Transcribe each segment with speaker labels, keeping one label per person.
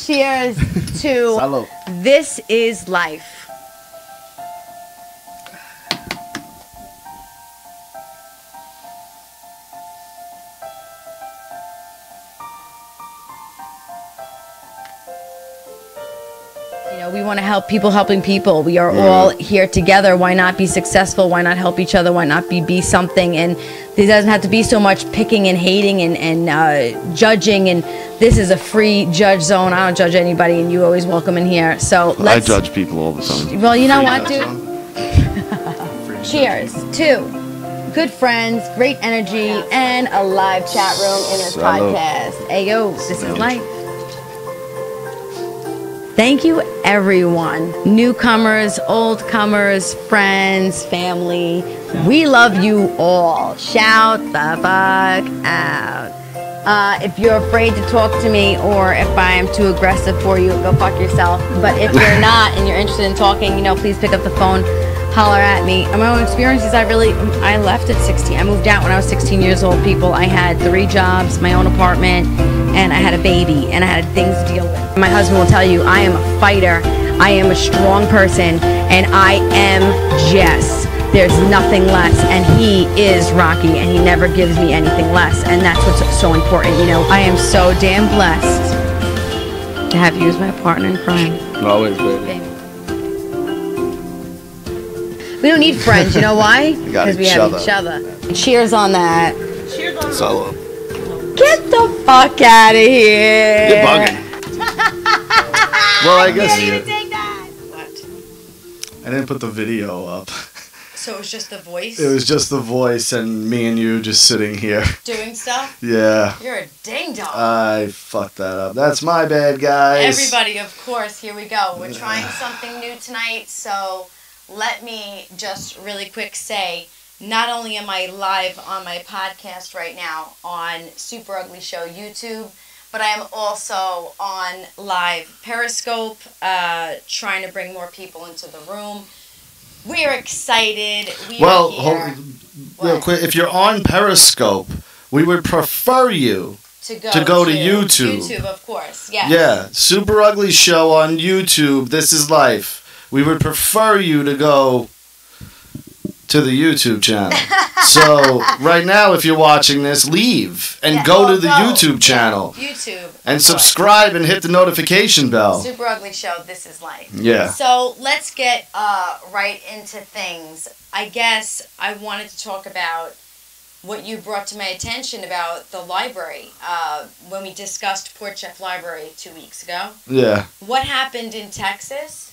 Speaker 1: Cheers to
Speaker 2: Salud.
Speaker 1: This is Life. You know, we want to help people helping people. We are all here together. Why not be successful? Why not help each other? Why not be something? And there doesn't have to be so much picking and hating and judging. And this is a free judge zone. I don't judge anybody, and you always welcome in here. So
Speaker 2: I judge people all the time.
Speaker 1: Well, you know what, dude? Cheers to good friends, great energy, and a live chat room in this podcast. Ayo, this is life. Thank you, everyone. Newcomers, old comers, friends, family. We love you all. Shout the fuck out. If you're afraid to talk to me or if I am too aggressive for you, go fuck yourself. But if you're not and you're interested in talking, you know, please pick up the phone, holler at me. And my own experiences, I left at 16. I moved out when I was 16 years old, people. I had 3 jobs, my own apartment, and I had a baby, and I had things to deal with. My husband will tell you, I am a fighter, I am a strong person, and I am Jess. There's nothing less, and he is Rocky, and he never gives me anything less, and that's what's so important. You know, I am so damn blessed to have you as my partner in crime.
Speaker 2: Always, baby.
Speaker 1: We don't need friends, you know why? Because we have each other. Cheers on that.
Speaker 3: Cheers on
Speaker 2: Solo.
Speaker 1: Get the fuck out of here.
Speaker 2: You're bugging. Well, I guess
Speaker 3: you take that. What?
Speaker 2: I didn't put the video up.
Speaker 3: So it was just the voice?
Speaker 2: It was just the voice and me and you just sitting here.
Speaker 3: Doing stuff?
Speaker 2: Yeah.
Speaker 3: You're a ding dong.
Speaker 2: I fucked that up. That's my bad, guys.
Speaker 3: Everybody, of course, here we go. We're trying something new tonight, so let me just really quick say, not only am I live on my podcast right now on SuperUglyShow YouTube, but I am also on live Periscope, trying to bring more people into the room. We're excited.
Speaker 2: Well, real quick, if you're on Periscope, we would prefer you to go to YouTube.
Speaker 3: YouTube, of course, yes.
Speaker 2: Yeah, Super Ugly Show on YouTube. This is life. We would prefer you to go to the YouTube channel. So right now, if you're watching this, leave and go to the YouTube channel.
Speaker 3: YouTube.
Speaker 2: And subscribe and hit the notification bell.
Speaker 3: Super Ugly Show, this is life.
Speaker 2: Yeah.
Speaker 3: So let's get right into things. I guess I wanted to talk about what you brought to my attention about the library when we discussed Port Jeff Library 2 weeks ago.
Speaker 2: Yeah.
Speaker 3: What happened in Texas?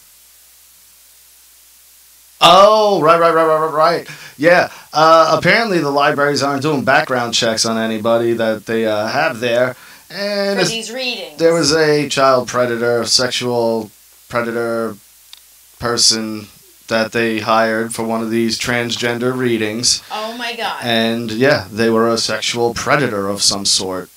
Speaker 2: Oh, right. Yeah. Apparently the libraries aren't doing background checks on anybody that they have there. And
Speaker 3: for these readings.
Speaker 2: There was a child predator, sexual predator person that they hired for one of these transgender readings.
Speaker 3: Oh my God.
Speaker 2: And yeah, they were a sexual predator of some sort.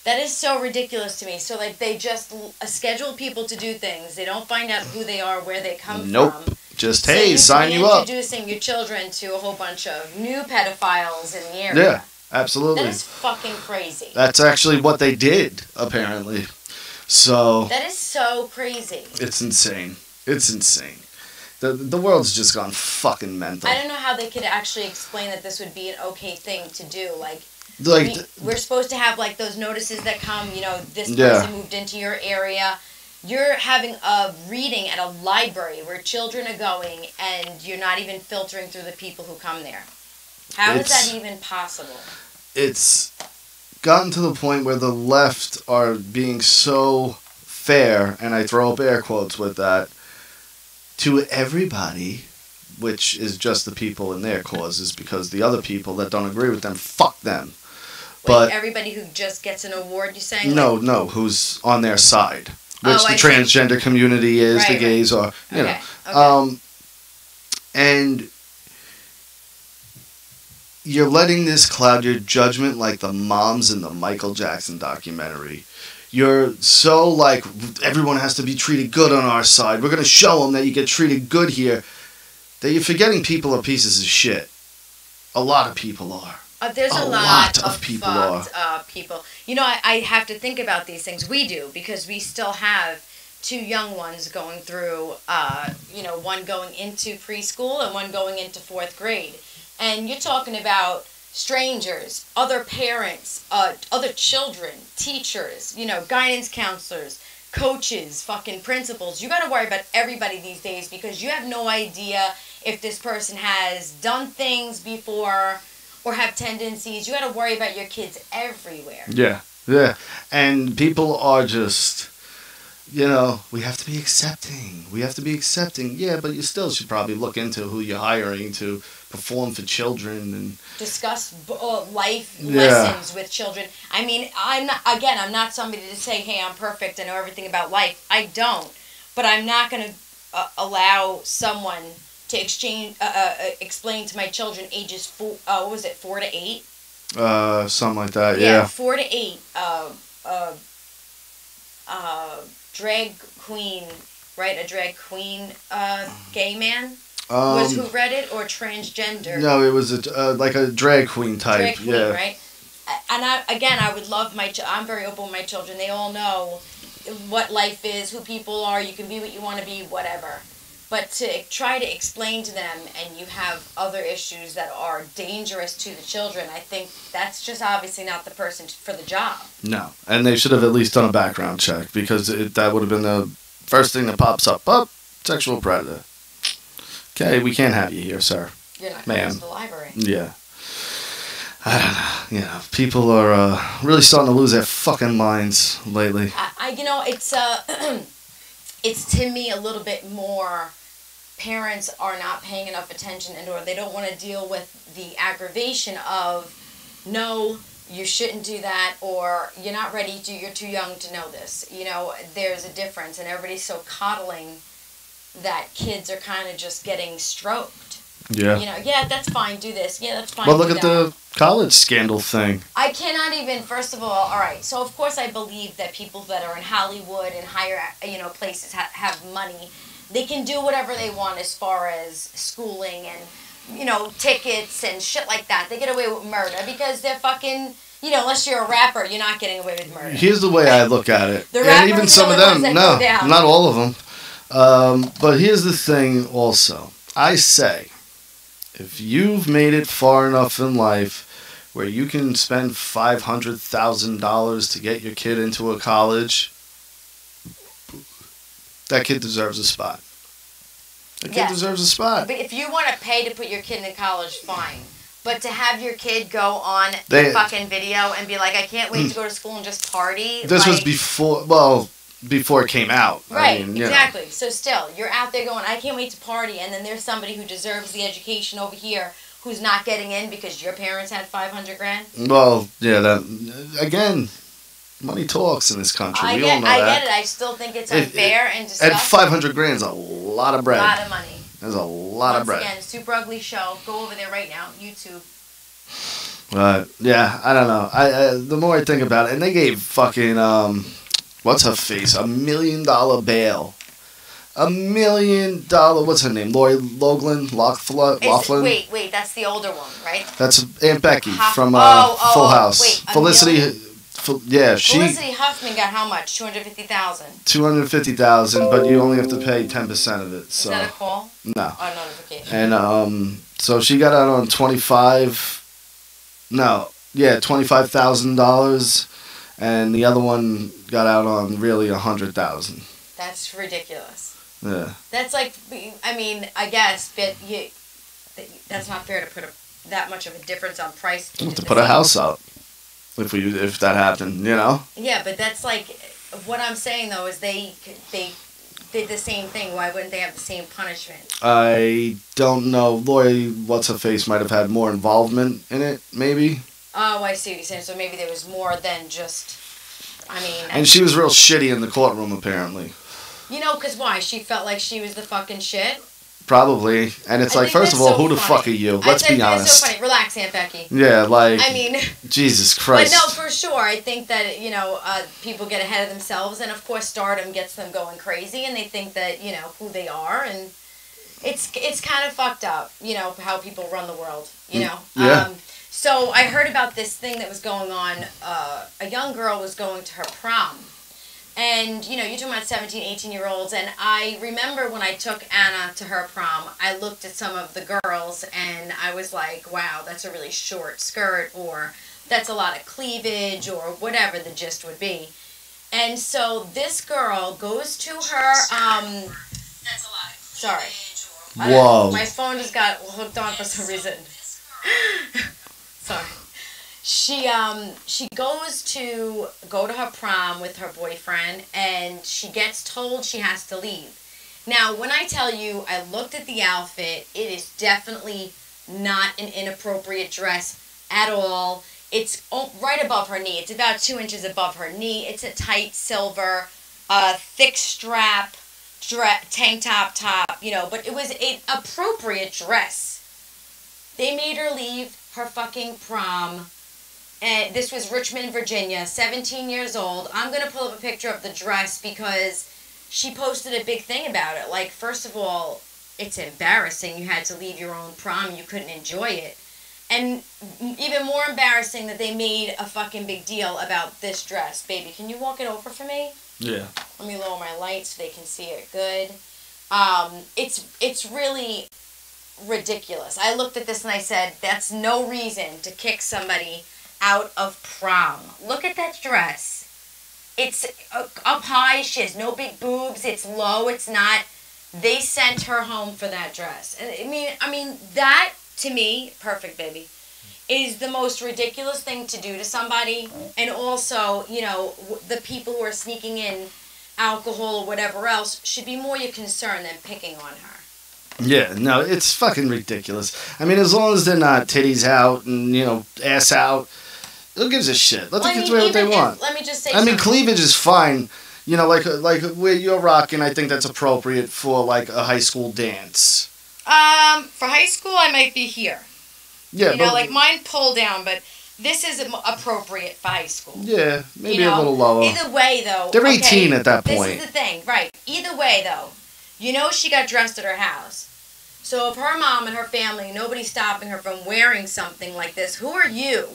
Speaker 3: That is so ridiculous to me. So like they just schedule people to do things. They don't find out who they are, where they come from.
Speaker 2: Just, hey, sign you up.
Speaker 3: Introducing your children to a whole bunch of new pedophiles in the area.
Speaker 2: Yeah, absolutely.
Speaker 3: That is fucking crazy.
Speaker 2: That's actually what they did, apparently. So.
Speaker 3: That is so crazy.
Speaker 2: It's insane. It's insane. The world's just gone fucking mental.
Speaker 3: I don't know how they could actually explain that this would be an okay thing to do. We're supposed to have like those notices that come, you know, this person moved into your area. You're having a reading at a library where children are going, and you're not even filtering through the people who come there. How is that even possible?
Speaker 2: It's gotten to the point where the left are being so fair, and I throw up air quotes with that, to everybody, which is just the people in their causes, because the other people that don't agree with them, fuck them.
Speaker 3: But everybody who just gets an award, you're saying?
Speaker 2: No, who's on their side. Which the transgender community is, the gays are, you know. Okay. And you're letting this cloud your judgment like the moms in the Michael Jackson documentary. You're so like, everyone has to be treated good on our side. We're going to show them that you get treated good here. That you're forgetting people are pieces of shit. A lot of people are.
Speaker 3: There's a
Speaker 2: lot
Speaker 3: lot
Speaker 2: of people are.
Speaker 3: fucked people. You know, I have to think about these things. We do, because we still have 2 young ones going through, one going into preschool and one going into 4th grade. And you're talking about strangers, other parents, other children, teachers, guidance counselors, coaches, fucking principals. You got to worry about everybody these days, because you have no idea if this person has done things before or have tendencies. You got to worry about your kids everywhere.
Speaker 2: Yeah, yeah. And people are just, we have to be accepting. We have to be accepting. Yeah, but you still should probably look into who you're hiring to perform for children and
Speaker 3: discuss life lessons with children. I mean, I'm not somebody to say, hey, I'm perfect, I know everything about life. I don't. But I'm not going to allow someone to explain to my children ages 4 to 8?
Speaker 2: Something like that, yeah.
Speaker 3: 4 to 8. Drag queen, right? A drag queen gay man? Was who read it, or transgender?
Speaker 2: No, it was like a drag queen type.
Speaker 3: Drag queen,
Speaker 2: yeah.
Speaker 3: Right? And I would love I'm very open with my children. They all know what life is, who people are. You can be what you want to be, whatever. But to try to explain to them, and you have other issues that are dangerous to the children, I think that's just obviously not the person for the job.
Speaker 2: No, and they should have at least done a background check, because that would have been the first thing that pops up. Oh, sexual predator. Okay, we can't have you here, sir.
Speaker 3: You're not going to the library.
Speaker 2: Yeah. I don't know. People are really starting to lose their fucking minds lately.
Speaker 3: It's to me a little bit more, parents are not paying enough attention, or they don't want to deal with the aggravation of, no, you shouldn't do that, or you're not ready to, you're too young to know this. There's a difference, and everybody's so coddling that kids are kind of just getting stroked.
Speaker 2: Yeah.
Speaker 3: Yeah, that's fine, do this. Yeah, that's fine.
Speaker 2: Well, look at the college scandal thing.
Speaker 3: I cannot even, first of all right, so of course I believe that people that are in Hollywood and higher, places have money. They can do whatever they want as far as schooling and, tickets and shit like that. They get away with murder because they're fucking, unless you're a rapper, you're not getting away with murder.
Speaker 2: Here's the way I look at it.
Speaker 3: And
Speaker 2: even some of them, no, not all of them. But here's the thing also. I say, if you've made it far enough in life where you can spend $500,000 to get your kid into a college, that kid deserves a spot. That kid deserves a spot.
Speaker 3: But if you want to pay to put your kid in college, fine. But to have your kid go on the fucking video and be like, I can't wait to go to school and just party.
Speaker 2: This was before it came out.
Speaker 3: Right, exactly. So still, you're out there going, I can't wait to party, and then there's somebody who deserves the education over here who's not getting in because your parents had $500,000.
Speaker 2: Well, yeah, that again, money talks in this country. We all know that.
Speaker 3: I get it. I still think it's unfair and disgusting.
Speaker 2: And $500,000 is a lot of bread.
Speaker 3: A lot of money.
Speaker 2: There's a lot of bread.
Speaker 3: Once again, Super Ugly Show. Go over there right now, YouTube.
Speaker 2: Yeah, I don't know. The more I think about it, and they gave fucking what's her face, $1 million bail. $1 million. What's her name? Lori Loughlin.
Speaker 3: Wait, that's the older one, right?
Speaker 2: That's Aunt Becky from Full House.
Speaker 3: Wait,
Speaker 2: Felicity.
Speaker 3: Felicity Huffman got how much? $250,000.
Speaker 2: $250,000, but you only have to pay 10% of it. So.
Speaker 3: Is that a call?
Speaker 2: No.
Speaker 3: Or a notification?
Speaker 2: And so she got out on $25,000, and the other one got out on really $100,000.
Speaker 3: That's ridiculous.
Speaker 2: Yeah.
Speaker 3: That's like, I mean, I guess, but that's not fair to put that much of a difference on price.
Speaker 2: To put a house up. If that happened,
Speaker 3: Yeah, but that's like, what I'm saying though is they did the same thing. Why wouldn't they have the same punishment? I
Speaker 2: don't know. Lori, what's her face, might have had more involvement in it, maybe.
Speaker 3: Oh, I see what you're saying. So maybe there was more than just,
Speaker 2: And she was real shitty in the courtroom, apparently.
Speaker 3: Because why? She felt like she was the fucking shit?
Speaker 2: Probably. And it's like, first of all, who the fuck are you? Let's be honest.
Speaker 3: It's so funny. Relax, Aunt Becky.
Speaker 2: Yeah, Jesus Christ.
Speaker 3: But no, for sure. I think that, people get ahead of themselves. And, of course, stardom gets them going crazy. And they think that, who they are. And it's kind of fucked up, how people run the world,
Speaker 2: Yeah.
Speaker 3: So I heard about this thing that was going on. A young girl was going to her prom. And, you know, you're talking about 17, 18-year-olds. And I remember when I took Anna to her prom, I looked at some of the girls and I was like, wow, that's a really short skirt, or that's a lot of cleavage, or whatever the gist would be. And so this girl goes to her, that's a lot of sorry.
Speaker 2: Whoa.
Speaker 3: My phone just got hooked on for some reason. Sorry. She goes to go to her prom with her boyfriend, and she gets told she has to leave. Now, when I tell you I looked at the outfit, it is definitely not an inappropriate dress at all. It's right above her knee. It's about 2 inches above her knee. It's a tight silver, thick strap, tank top, you know, but it was an appropriate dress. They made her leave her fucking prom. And this was Richmond, Virginia, 17 years old. I'm going to pull up a picture of the dress because she posted a big thing about it. Like, first of all, it's embarrassing. You had to leave your own prom. You couldn't enjoy it. And even more embarrassing that they made a fucking big deal about this dress. Baby, can you walk it over for me?
Speaker 2: Yeah.
Speaker 3: Let me lower my light so they can see it good. It's really ridiculous. I looked at this and I said, that's no reason to kick somebody out of prom. Look at that dress. It's up high. She has no big boobs. It's low. It's not. They sent her home for that dress. And I mean that to me, perfect, baby, is the most ridiculous thing to do to somebody. And also, you know, the people who are sneaking in alcohol or whatever else should be more your concern than picking on her.
Speaker 2: Yeah, no, it's fucking ridiculous. I mean, as long as they're not titties out and, you know, ass out, who gives a shit? Let the kids wear what they want.
Speaker 3: Let me just say
Speaker 2: something. Cleavage is fine. You know, like where you're rocking, I think that's appropriate for, like, a high school dance.
Speaker 3: For high school, I might be here.
Speaker 2: Yeah,
Speaker 3: you know, like mine pull down, but this is appropriate for high school.
Speaker 2: Yeah, maybe a little lower.
Speaker 3: Either way, though.
Speaker 2: They're 18 at that point.
Speaker 3: This is the thing, right. Either way, though, you know she got dressed at her house. So if her mom and her family, nobody's stopping her from wearing something like this, who are you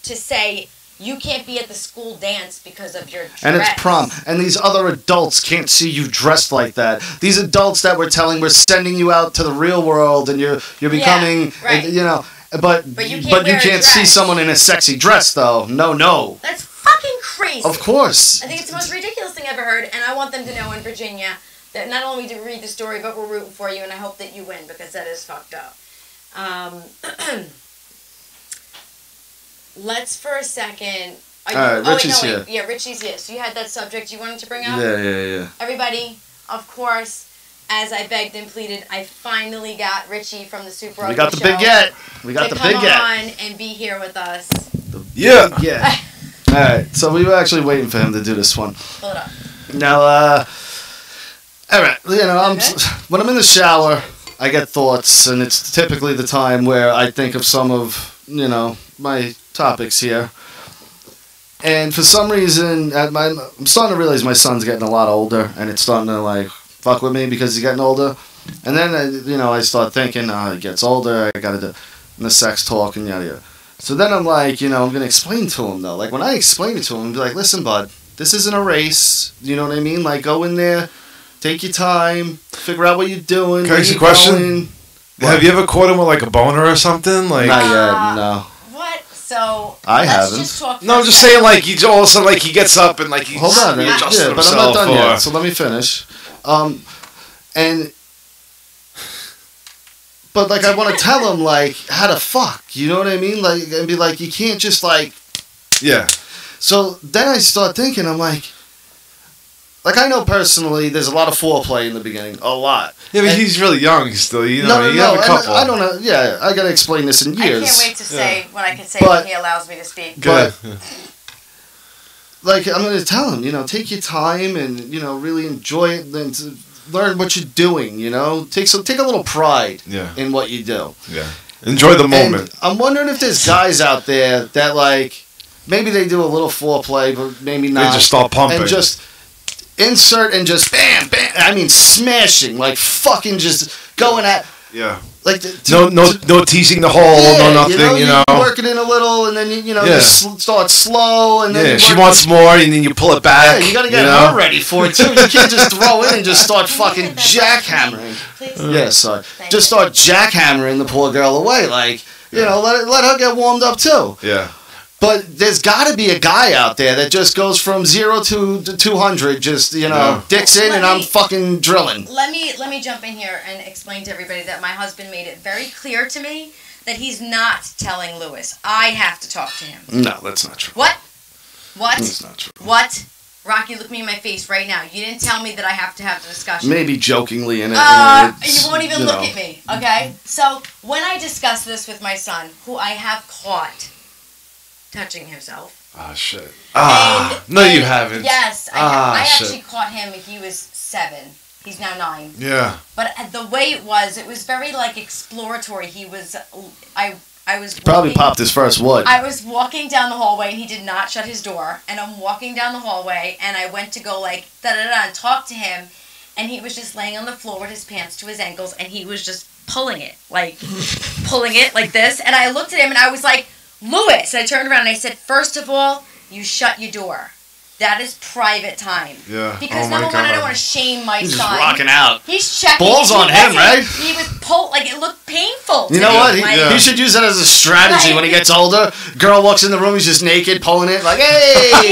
Speaker 3: to say you can't be at the school dance because of your dress?
Speaker 2: And it's prom. And these other adults can't see you dressed like that. These adults that we're sending you out to the real world and you're becoming,
Speaker 3: right.
Speaker 2: You know, but you can't see someone in a sexy dress, though. No.
Speaker 3: That's fucking crazy.
Speaker 2: Of course.
Speaker 3: I think it's the most ridiculous thing I've ever heard, and I want them to know in Virginia that not only do we read the story, but we're rooting for you, and I hope that you win, because that is fucked up. Let's for a second...
Speaker 2: Richie's here.
Speaker 3: Yeah, Richie's here. So you had that subject you wanted to bring up?
Speaker 2: Yeah.
Speaker 3: Everybody, of course, as I begged and pleaded, I finally got Richie from the SuperUglyShow.
Speaker 2: We got the big get. To come on
Speaker 3: and be here with us.
Speaker 2: Yeah. All right, so we were actually waiting for him to do this one.
Speaker 3: Hold up.
Speaker 2: Now, all right, you know, when I'm in the shower, I get thoughts, and it's typically the time where I think of some of, you know, my topics here. And for some reason, I'm starting to realize my son's getting a lot older, and it's starting to, like, fuck with me because he's getting older. And then, you know, I start thinking, he gets older, I gotta do the sex talk and yada yada. So then I'm like, you know, I'm gonna explain to him, though. Like, when I explain it to him, I'm like, listen, bud, this isn't a race. You know what I mean? Like, go in there. Take your time. Figure out what you're doing.
Speaker 4: Can I ask you a question? Have you ever caught him with like a boner or something? Like
Speaker 2: not yet, no.
Speaker 3: What? So
Speaker 2: I haven't.
Speaker 3: Just talk
Speaker 4: no, I'm just saying like he all of a sudden like he gets up and like he's
Speaker 2: hold on,
Speaker 4: readjusting
Speaker 2: but I'm not done yet. So let me finish. But like I want to tell him like how to fuck. You know what I mean? Like and be like you can't just like.
Speaker 4: Yeah.
Speaker 2: So then I start thinking I'm like I know personally, there's a lot of foreplay in the beginning, a lot.
Speaker 4: Yeah, but he's really young still. You know, you have a couple.
Speaker 2: I don't know. Yeah, I gotta explain this in years.
Speaker 3: I can't wait to say when I can say when he allows me to speak.
Speaker 2: But like, I'm gonna tell him, you know, take your time and you know really enjoy it, and to learn what you're doing. You know, take a little pride in what you do.
Speaker 4: Yeah, enjoy the moment.
Speaker 2: And I'm wondering if there's guys out there that like maybe they do a little foreplay, but maybe not.
Speaker 4: They just start pumping
Speaker 2: and just. Insert and just bam, bam. I mean, smashing, like fucking just going at.
Speaker 4: Yeah.
Speaker 2: Like
Speaker 4: No teasing the hole, no nothing.
Speaker 2: You're working in a little, and then you start slow, and then
Speaker 4: she wants more, and then you pull it back.
Speaker 2: Yeah, you gotta get her ready for it too. You can't just throw in and just start fucking jackhammering. Yes, sorry. Just start jackhammering the poor girl away, like let her get warmed up too.
Speaker 4: Yeah.
Speaker 2: But there's got to be a guy out there that just goes from 0 to 200, just dicks in, and I'm fucking drilling.
Speaker 3: Let me jump in here and explain to everybody that my husband made it very clear to me that he's not telling Lewis. I have to talk to him.
Speaker 4: No, that's not true.
Speaker 3: What?
Speaker 4: That's not true.
Speaker 3: What? Rocky, look me in my face right now. You didn't tell me that I have to have the discussion.
Speaker 2: Maybe jokingly in it.
Speaker 3: You won't even look at me, okay? So when I discuss this with my son, who I have caught touching himself.
Speaker 4: Oh, shit. No, you haven't.
Speaker 3: Yes, I actually caught him. He was 7. He's now 9.
Speaker 4: Yeah.
Speaker 3: But the way it was very like exploratory. He was, I was
Speaker 2: probably popped his first wood.
Speaker 3: I was walking down the hallway and he did not shut his door. And I'm walking down the hallway and I went to go like da-da-da and talk to him. And he was just laying on the floor with his pants to his ankles and he was just pulling it like this. And I looked at him and I was like, Lewis, I turned around and I said, first of all, you shut your door. That is private time.
Speaker 4: Yeah.
Speaker 3: Because number one, I don't want to shame my
Speaker 2: He's
Speaker 3: son.
Speaker 2: just rocking out.
Speaker 3: He's checking.
Speaker 2: Balls on him, right?
Speaker 3: He was it looked painful.
Speaker 2: You know what? He should use that as a strategy when he gets older. Girl walks in the room, he's just naked, pulling it, like, hey!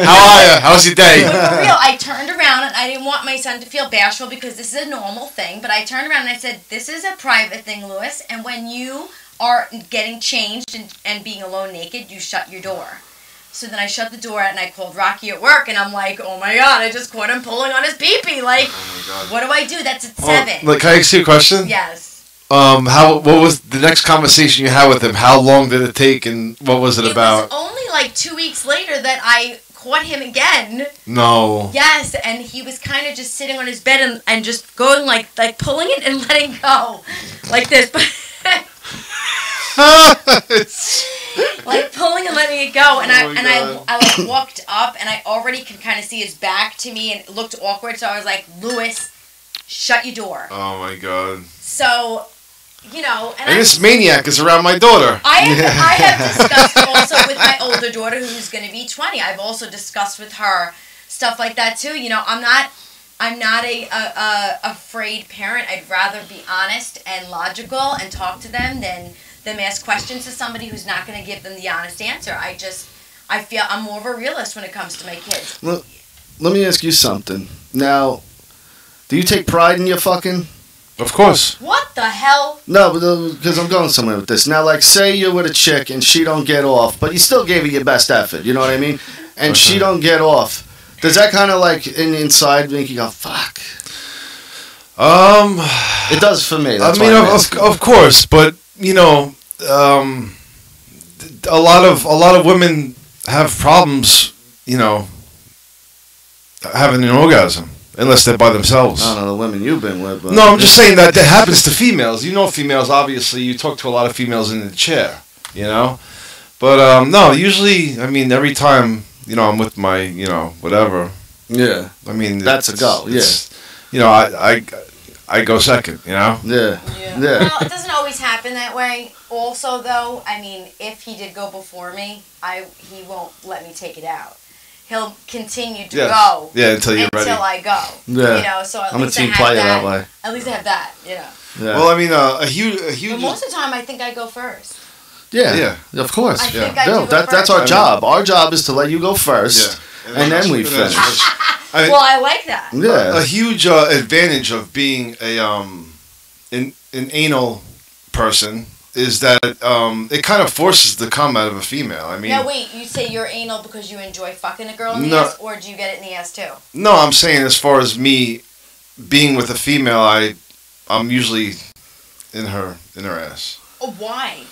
Speaker 4: How are you? How's your day?
Speaker 3: But for real, I turned around and I didn't want my son to feel bashful because this is a normal thing. But I turned around and I said, this is a private thing, Lewis. And when you are getting changed and being alone naked, you shut your door. So then I shut the door and I called Rocky at work and I'm like, oh my God, I just caught him pulling on his pee-pee. Like, what do I do? That's at 7.
Speaker 4: Can I ask you a question?
Speaker 3: Yes.
Speaker 4: What was the next conversation you had with him? How long did it take and what was it about?
Speaker 3: It was only like 2 weeks later that I caught him again.
Speaker 4: No.
Speaker 3: Yes, and he was kind of just sitting on his bed and just going like pulling it and letting go. Like this. Like pulling and letting it go, and I like walked up, and I already could kind of see his back to me, and it looked awkward. So I was like, Lewis, shut your door.
Speaker 4: Oh my God.
Speaker 3: So,
Speaker 4: and this maniac is around my daughter.
Speaker 3: I have discussed also with my older daughter, who's going to be 20. I've also discussed with her stuff like that too. I'm not a afraid parent. I'd rather be honest and logical and talk to them than ask questions to somebody who's not going to give them the honest answer. I feel I'm more of a realist when it comes to my kids.
Speaker 2: Well, let me ask you something. Now, do you take pride in your fucking?
Speaker 4: Of course.
Speaker 3: What the hell?
Speaker 2: No, because I'm going somewhere with this. Now, like, say you're with a chick and she don't get off, but you still gave her your best effort. You know what I mean? And she don't get off. Does that kind of like inside make you go, fuck? It does for me. That's
Speaker 4: of course, but a lot of women have problems, having an orgasm unless they're by themselves.
Speaker 2: I don't know the women you've been with. But
Speaker 4: no, I'm just saying that happens to females. Females. Obviously, you talk to a lot of females in the chair. But no, usually, every time I'm with my whatever.
Speaker 2: Yeah. That's a go. Yeah.
Speaker 4: I go second,
Speaker 2: Yeah.
Speaker 3: Well, it doesn't always happen that way. Also, though, if he did go before me, he won't let me take it out. He'll continue to go.
Speaker 4: Yeah, until you're ready.
Speaker 3: Until I go.
Speaker 2: Yeah.
Speaker 3: So at
Speaker 2: I'm
Speaker 3: least
Speaker 2: a team
Speaker 3: I have
Speaker 2: player
Speaker 3: that.
Speaker 2: that way.
Speaker 3: At least I have that.
Speaker 2: Yeah.
Speaker 4: Well, a huge.
Speaker 3: But most of the time, I think I go first.
Speaker 2: Yeah. Of course.
Speaker 3: I think I do go
Speaker 2: that's
Speaker 3: first.
Speaker 2: our job. Our job is to let you go first, and then we finish.
Speaker 3: Well, I like that.
Speaker 2: Yeah.
Speaker 4: A huge advantage of being an anal person is that it kind of forces the cum out of a female.
Speaker 3: Now wait, you say you're anal because you enjoy fucking a girl in the ass, or do you get it in the ass too?
Speaker 4: No, I'm saying as far as me being with a female, I'm usually in her ass.
Speaker 3: Oh, why?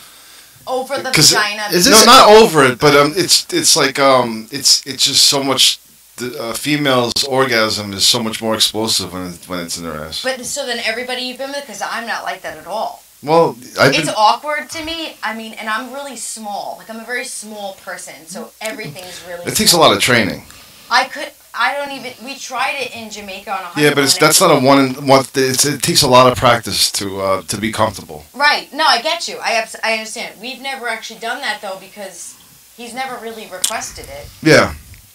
Speaker 3: Over the vagina?
Speaker 4: Not over it, but it's like it's just so much. The female's orgasm is so much more explosive when it's in her ass.
Speaker 3: But so then everybody you've been with, because I'm not like that at all.
Speaker 4: Well,
Speaker 3: it's awkward to me. And I'm really small. Like I'm a very small person, so everything's really.
Speaker 4: It takes a lot of training.
Speaker 3: I don't even. We tried it in Jamaica on a honeymoon.
Speaker 4: Yeah, but that's not a one. It takes a lot of practice to be comfortable.
Speaker 3: Right. No, I get you. I understand. We've never actually done that though because he's never really requested it.
Speaker 4: Yeah.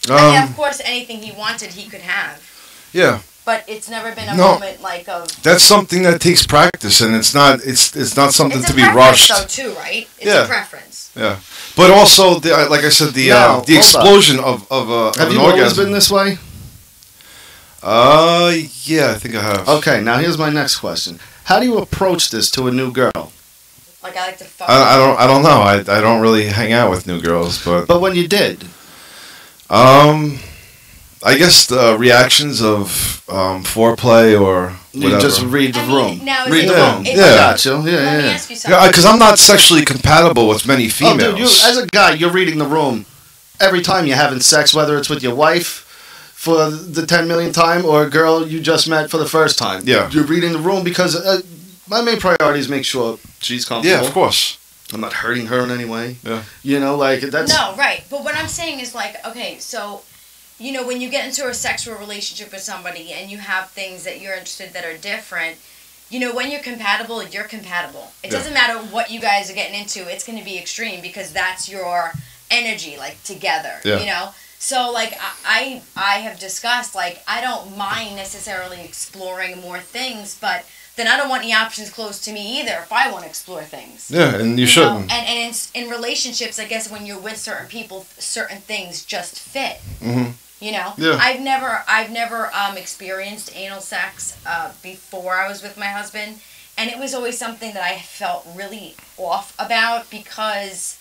Speaker 3: I mean, of course, anything he wanted, he could have.
Speaker 4: Yeah.
Speaker 3: But it's never been a moment like of.
Speaker 4: That's something that takes practice, and it's not something to be rushed.
Speaker 3: It's a preference, though, too, right? It's a preference.
Speaker 4: Yeah. But also, like I said, the explosion of
Speaker 2: Have
Speaker 4: an
Speaker 2: you
Speaker 4: orgasm.
Speaker 2: always been this way?
Speaker 4: Yeah, I think I have.
Speaker 2: Okay, now here's my next question. How do you approach this to a new girl?
Speaker 3: Like I like to fuck.
Speaker 4: I don't know. I don't really hang out with new girls, but
Speaker 2: when you did,
Speaker 4: I guess the reactions of foreplay or whatever.
Speaker 2: You just read the room.
Speaker 3: Now
Speaker 2: read the room.
Speaker 4: Yeah.
Speaker 2: Gotcha.
Speaker 3: Let me ask you something.
Speaker 4: Yeah, because I'm not sexually compatible with many females.
Speaker 2: Oh, dude, as a guy, you're reading the room every time you're having sex, whether it's with your wife for the 10 millionth time or a girl you just met for the first time.
Speaker 4: Yeah.
Speaker 2: You're reading the room because my main priority is make sure she's comfortable.
Speaker 4: Yeah, of course.
Speaker 2: I'm not hurting her in any way.
Speaker 4: Yeah.
Speaker 2: You know, like that's...
Speaker 3: No, right. But what I'm saying is like, okay, so... You know, when you get into a sexual relationship with somebody and you have things that you're interested that are different, you know, when you're compatible, you're compatible. It doesn't matter what you guys are getting into. It's going to be extreme because that's your energy, like, together, you know? So, like, I have discussed, like, I don't mind necessarily exploring more things, but then I don't want any options closed to me either if I want to explore things.
Speaker 4: Yeah, and you shouldn't.
Speaker 3: Know? And in relationships, I guess when you're with certain people, certain things just fit.
Speaker 4: Mm-hmm.
Speaker 3: You know,
Speaker 4: yeah.
Speaker 3: I've never experienced anal sex before I was with my husband, and it was always something that I felt really off about because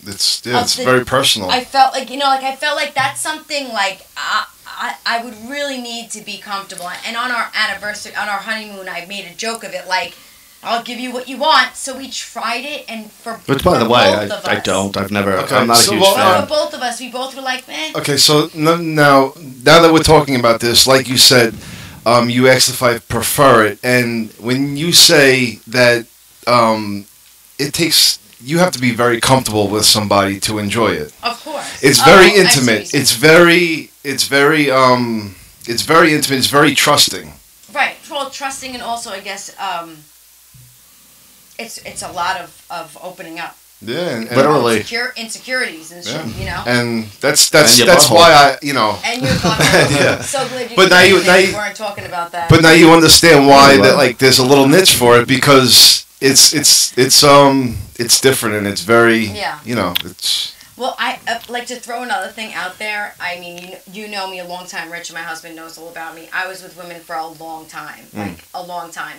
Speaker 4: it's very personal.
Speaker 3: I felt like that's something like I would really need to be comfortable. And on our anniversary, on our honeymoon, I made a joke of it like, I'll give you what you want. So we tried it, and
Speaker 2: Which, by the way, I don't. I've never.
Speaker 4: Okay,
Speaker 2: I'm not a huge fan.
Speaker 3: For both of us, we both were like, eh.
Speaker 4: Okay, so now that we're talking about this, like you said, you asked if I prefer it, and when you say that it takes, you have to be very comfortable with somebody to enjoy it.
Speaker 3: Of course,
Speaker 4: it's very intimate. It's very intimate. It's very trusting.
Speaker 3: Right. Well, trusting, and also, I guess, it's a lot of opening up.
Speaker 4: Yeah, and
Speaker 2: literally
Speaker 3: insecurities and shit, you know.
Speaker 4: And that's why I, you know.
Speaker 3: And your butthole.
Speaker 4: Yeah.
Speaker 3: So glad you.
Speaker 4: But now you
Speaker 3: weren't talking about that.
Speaker 4: But now you understand why that, like, there's a little niche for it because it's different and it's very you know, it's.
Speaker 3: Well, I like to throw another thing out there. I mean, you know me a long time. Rich, my husband, knows all about me. I was with women for a long time, like a long time.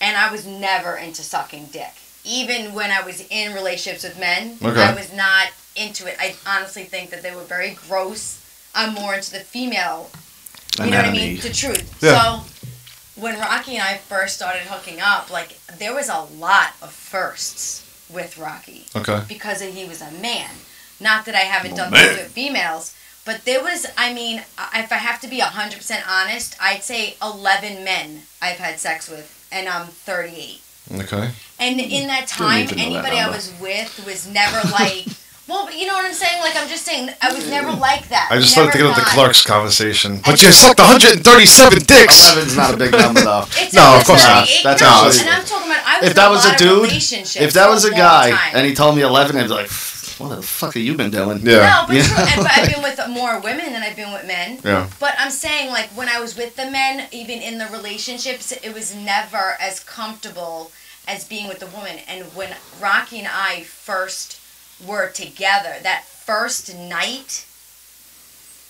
Speaker 3: And I was never into sucking dick. Even when I was in relationships with men, I was not into it. I honestly think that they were very gross. I'm more into the female, you know what I mean? The truth. Yeah. So when Rocky and I first started hooking up, like, there was a lot of firsts with Rocky.
Speaker 4: Okay.
Speaker 3: Because he was a man. Not that I haven't done things with females, but there was, I mean, if I have to be 100% honest, I'd say 11 men I've had sex with, and I'm 38.
Speaker 4: Okay.
Speaker 3: And in that time, anybody I was with was never like, well, you know what I'm saying? Like, I'm just saying, I was never like that.
Speaker 4: I just started thinking of the Clark's conversation. But you sucked 137 dicks!
Speaker 2: 11's not a big number, though.
Speaker 4: No, of course not.
Speaker 2: That's
Speaker 3: and I'm talking about, I was
Speaker 2: if that was a dude, if that was a guy,
Speaker 3: time.
Speaker 2: and he told me 11, I'd be like, what the fuck have you been doing?
Speaker 4: Yeah.
Speaker 3: No, but true. But I've been with more women than I've been with men.
Speaker 4: Yeah.
Speaker 3: But I'm saying, like, when I was with the men, even in the relationships, it was never as comfortable as being with the woman. And when Rocky and I first were together, that first night,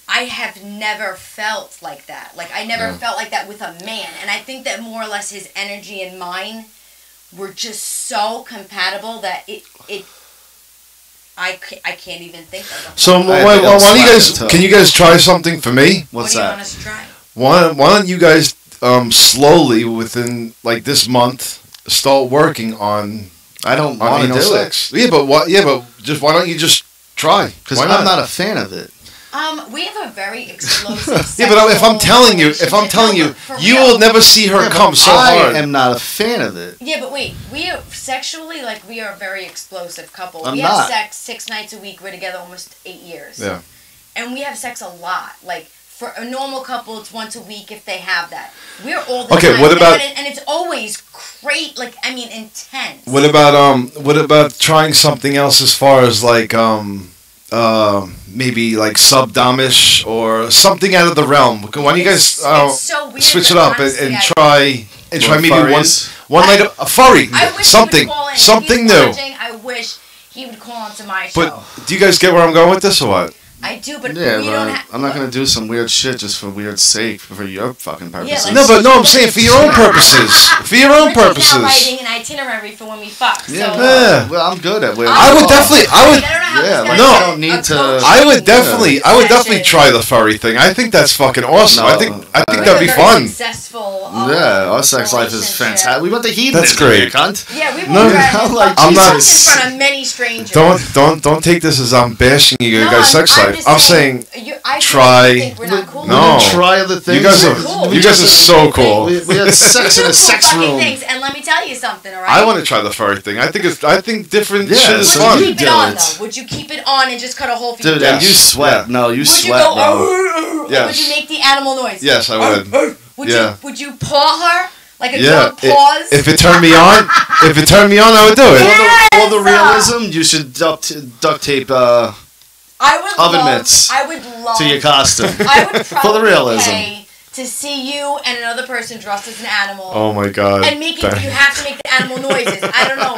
Speaker 3: I have never felt like that. Like, I never felt like that with a man. And I think that more or less his energy and mine were just so compatible that I can't even think of it.
Speaker 4: So why don't you guys? Can you guys try something for me?
Speaker 3: What do you want us to try?
Speaker 4: Why don't you guys slowly within like this month start working on?
Speaker 2: I don't want to do
Speaker 4: sex. Yeah, but why don't you just try?
Speaker 2: Because I'm not a fan of it.
Speaker 3: We have a very explosive.
Speaker 4: Yeah, but if I'm telling you, you will never see her come so hard.
Speaker 2: I am not a fan of it.
Speaker 3: Yeah, but wait, we are sexually, like, we are a very explosive couple.
Speaker 2: We
Speaker 3: have sex 6 nights a week. We're together almost 8 years.
Speaker 4: Yeah.
Speaker 3: And we have sex a lot. Like, For a normal couple, it's once a week if they have that. We're all the time.
Speaker 4: Okay, what about...
Speaker 3: And it's always great, like, I mean, intense.
Speaker 4: What about trying something else as far as, like, maybe, like, subdomish or something out of the realm? Why don't you guys
Speaker 3: it's so weird
Speaker 4: switch it up
Speaker 3: honestly,
Speaker 4: and try maybe
Speaker 2: furries?
Speaker 4: one night a furry,
Speaker 3: I wish
Speaker 4: something
Speaker 3: he would call in.
Speaker 4: something
Speaker 3: If he's
Speaker 4: new.
Speaker 3: watching, I wish he would call into my show.
Speaker 4: But do you guys get where I'm going with this or what?
Speaker 3: I do, but
Speaker 2: Yeah,
Speaker 3: we don't
Speaker 2: but
Speaker 3: have...
Speaker 2: I'm not gonna do some weird shit just for weird sake, for your fucking purposes.
Speaker 3: like-
Speaker 4: No, I'm saying for your own purposes. For your own
Speaker 3: We're
Speaker 4: purposes.
Speaker 3: now writing an itinerary for when we fuck.
Speaker 2: Yeah,
Speaker 3: So,
Speaker 2: no, well, I'm good at weird.
Speaker 4: I would
Speaker 2: stuff.
Speaker 4: definitely,
Speaker 3: I don't know how
Speaker 2: Yeah,
Speaker 3: this
Speaker 2: like,
Speaker 3: guy's
Speaker 4: no.
Speaker 2: I
Speaker 3: a
Speaker 2: don't need to-
Speaker 3: coaching
Speaker 4: I would definitely
Speaker 3: session.
Speaker 4: try the furry thing. I think that's fucking awesome.
Speaker 2: No,
Speaker 4: I think
Speaker 3: We
Speaker 4: that'd
Speaker 3: have
Speaker 4: be
Speaker 3: a very
Speaker 4: fun.
Speaker 3: Successful,
Speaker 2: Yeah, our sex life is
Speaker 3: relationship.
Speaker 2: fantastic. We want the heat.
Speaker 4: That's great.
Speaker 2: cunt.
Speaker 3: Yeah, we
Speaker 4: No,
Speaker 3: were
Speaker 2: I'm not-
Speaker 3: in front of many strangers.
Speaker 4: Don't take this as I'm bashing you
Speaker 3: No,
Speaker 4: guys' sex
Speaker 3: I'm
Speaker 4: life.
Speaker 3: just
Speaker 4: I'm saying
Speaker 3: I
Speaker 4: try-
Speaker 3: think we're not cool.
Speaker 4: No.
Speaker 2: Try other things.
Speaker 4: you guys
Speaker 3: We're cool.
Speaker 4: are so cool.
Speaker 2: We had sex in a sex
Speaker 3: fucking
Speaker 2: room.
Speaker 3: things. And let me tell you something, all right?
Speaker 4: I want to try the furry thing. I think different
Speaker 2: Yeah,
Speaker 4: shit is
Speaker 2: so
Speaker 3: Would
Speaker 4: fun.
Speaker 3: you
Speaker 2: you
Speaker 3: keep it
Speaker 2: do
Speaker 3: on,
Speaker 2: it.
Speaker 3: though? Would you keep it on and just cut a hole for
Speaker 2: Dude,
Speaker 3: you?
Speaker 2: and you
Speaker 4: Yes.
Speaker 2: sweat.
Speaker 4: Yeah.
Speaker 2: No, you
Speaker 3: Would you
Speaker 2: sweat,
Speaker 3: go,
Speaker 2: bro.
Speaker 4: Yes.
Speaker 3: Would you make the animal noise?
Speaker 4: Yes, I would.
Speaker 3: Would
Speaker 4: Yeah.
Speaker 3: Would you paw her? Like a
Speaker 4: Yeah.
Speaker 3: dog paws?
Speaker 4: If it turned me on, I would do it.
Speaker 2: For the realism, you should duct tape
Speaker 3: I would
Speaker 2: oven
Speaker 3: love,
Speaker 2: mitts
Speaker 3: I would love
Speaker 2: to your costume.
Speaker 3: I would probably
Speaker 2: For the realism.
Speaker 3: pay to see you and another person dressed as an animal.
Speaker 4: Oh my god.
Speaker 3: And making you have to make the animal noises. I don't know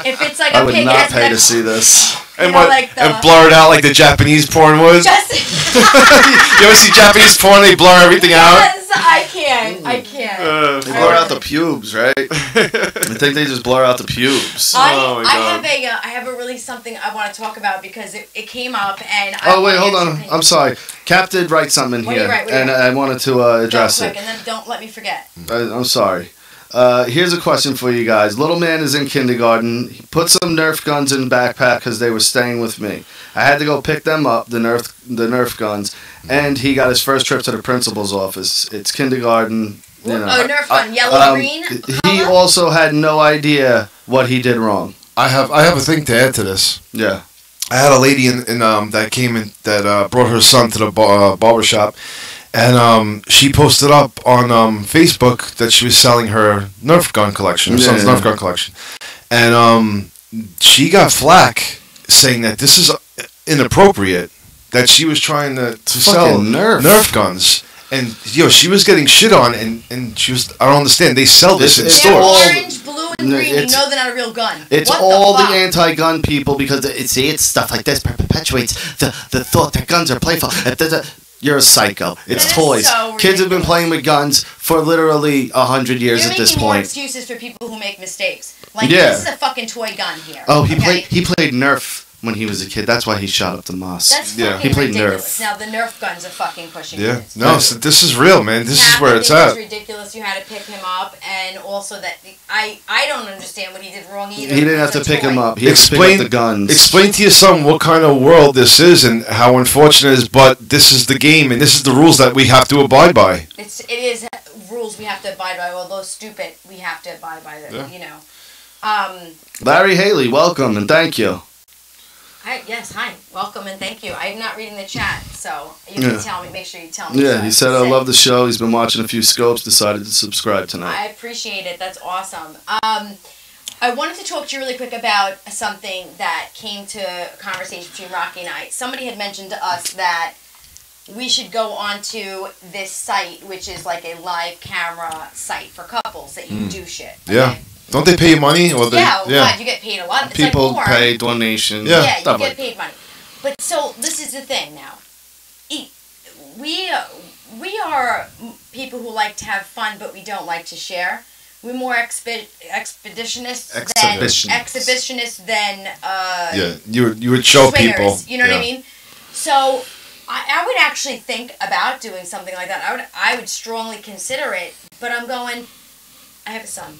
Speaker 3: if it's like
Speaker 2: I
Speaker 3: a
Speaker 2: would
Speaker 3: pig
Speaker 2: not
Speaker 3: has
Speaker 2: pay
Speaker 3: that-
Speaker 2: to see this.
Speaker 3: you
Speaker 4: And
Speaker 3: know,
Speaker 4: what?
Speaker 3: like the-
Speaker 4: And blur it out like the Japanese porn would.
Speaker 3: Just
Speaker 4: You ever see Japanese porn? They blur everything out.
Speaker 3: yes, I can't. I can't.
Speaker 2: They blur out the pubes, right? I think they just blur out the pubes.
Speaker 4: Oh my God.
Speaker 3: I have a really something I want to talk about because it came up and.
Speaker 2: Oh wait, hold
Speaker 3: wanted
Speaker 2: on.
Speaker 3: your opinion.
Speaker 2: I'm sorry. Cap did write something in
Speaker 3: What did
Speaker 2: here,
Speaker 3: he write? What did
Speaker 2: and
Speaker 3: he
Speaker 2: I wanted to address
Speaker 3: Real
Speaker 2: it.
Speaker 3: quick, and then don't let me forget.
Speaker 2: I'm sorry. Here's a question for you guys. Little man is in kindergarten. He put some Nerf guns in the backpack because they were staying with me. I had to go pick them up, the Nerf guns, and he got his first trip to the principal's office. It's kindergarten. You know.
Speaker 3: Oh, Nerf gun, yellow, green.
Speaker 2: He
Speaker 3: color?
Speaker 2: also had no idea what he did wrong.
Speaker 4: I have a thing to add to this.
Speaker 2: Yeah.
Speaker 4: I had a lady in that came in that brought her son to the barber shop, and she posted up on Facebook that she was selling her Nerf gun collection, her son's Nerf gun collection, and she got flack saying that this is inappropriate, that she was trying to sell Nerf guns. And she was getting shit on, and she was. I don't understand. They sell this in
Speaker 2: It's
Speaker 3: They're
Speaker 4: stores.
Speaker 2: all-
Speaker 3: orange, blue, and green. You know they're not a real gun.
Speaker 2: It's
Speaker 3: What
Speaker 2: all
Speaker 3: the
Speaker 2: the
Speaker 3: fuck?
Speaker 2: anti-gun people because it's stuff like this perpetuates the thought that guns are playful. You're a psycho. It's
Speaker 3: That is
Speaker 2: toys.
Speaker 3: so
Speaker 2: Kids have been
Speaker 3: ridiculous.
Speaker 2: playing with guns for literally 100 years
Speaker 3: You're
Speaker 2: at this
Speaker 3: making more
Speaker 2: point.
Speaker 3: excuses for people who make mistakes. Like
Speaker 2: Yeah.
Speaker 3: this is a fucking toy gun here.
Speaker 2: Oh, he
Speaker 3: okay?
Speaker 2: played Nerf when he was a kid. That's why he shot up the mosque.
Speaker 3: That's
Speaker 4: Yeah.
Speaker 3: fucking
Speaker 2: He played
Speaker 3: ridiculous.
Speaker 2: Nerf.
Speaker 3: Now the Nerf guns are fucking pushing
Speaker 4: Yeah.
Speaker 3: kids.
Speaker 4: No, so this is real, man. This is
Speaker 3: Half
Speaker 4: where
Speaker 3: I
Speaker 4: it's
Speaker 3: think
Speaker 4: at.
Speaker 3: It's ridiculous. You had to pick him up, and also that I don't understand what he did wrong either.
Speaker 2: He didn't have
Speaker 3: It's
Speaker 2: to
Speaker 3: a
Speaker 2: pick
Speaker 3: toy.
Speaker 2: him up. He had to pick up the guns.
Speaker 4: Explain to your son what kind of world this is and how unfortunate it is, but this is the game and this is the rules that we have to abide by.
Speaker 3: It is rules we have to abide by. Although stupid, we have to abide by them.
Speaker 4: Yeah.
Speaker 3: You know.
Speaker 2: Larry Haley, welcome and thank you.
Speaker 3: Hi, welcome and thank you. I'm not reading the chat, so you can tell me. Make sure you tell me.
Speaker 2: Yeah,
Speaker 3: so
Speaker 2: he
Speaker 3: I
Speaker 2: said
Speaker 3: can
Speaker 2: I
Speaker 3: say.
Speaker 2: love the show. He's been watching a few scopes. Decided to subscribe tonight.
Speaker 3: I appreciate it. That's awesome. I wanted to talk to you really quick about something that came to a conversation between Rocky and I. Somebody had mentioned to us that we should go onto this site, which is like a live camera site for couples that you do shit. Okay?
Speaker 4: Yeah. Don't they pay you money? Or they,
Speaker 3: God, you get paid a lot. It's
Speaker 2: People
Speaker 3: like porn.
Speaker 2: pay donations.
Speaker 4: Yeah.
Speaker 3: You
Speaker 2: stuff
Speaker 3: get
Speaker 2: like
Speaker 3: paid money. But so this is the thing now. We are people who like to have fun, but we don't like to share. We're more exhibitionists than
Speaker 4: yeah, you would show
Speaker 3: swingers,
Speaker 4: people.
Speaker 3: You know what I
Speaker 4: Yeah.
Speaker 3: mean? So I would actually think about doing something like that. I would strongly consider it. But I'm going. I have a son.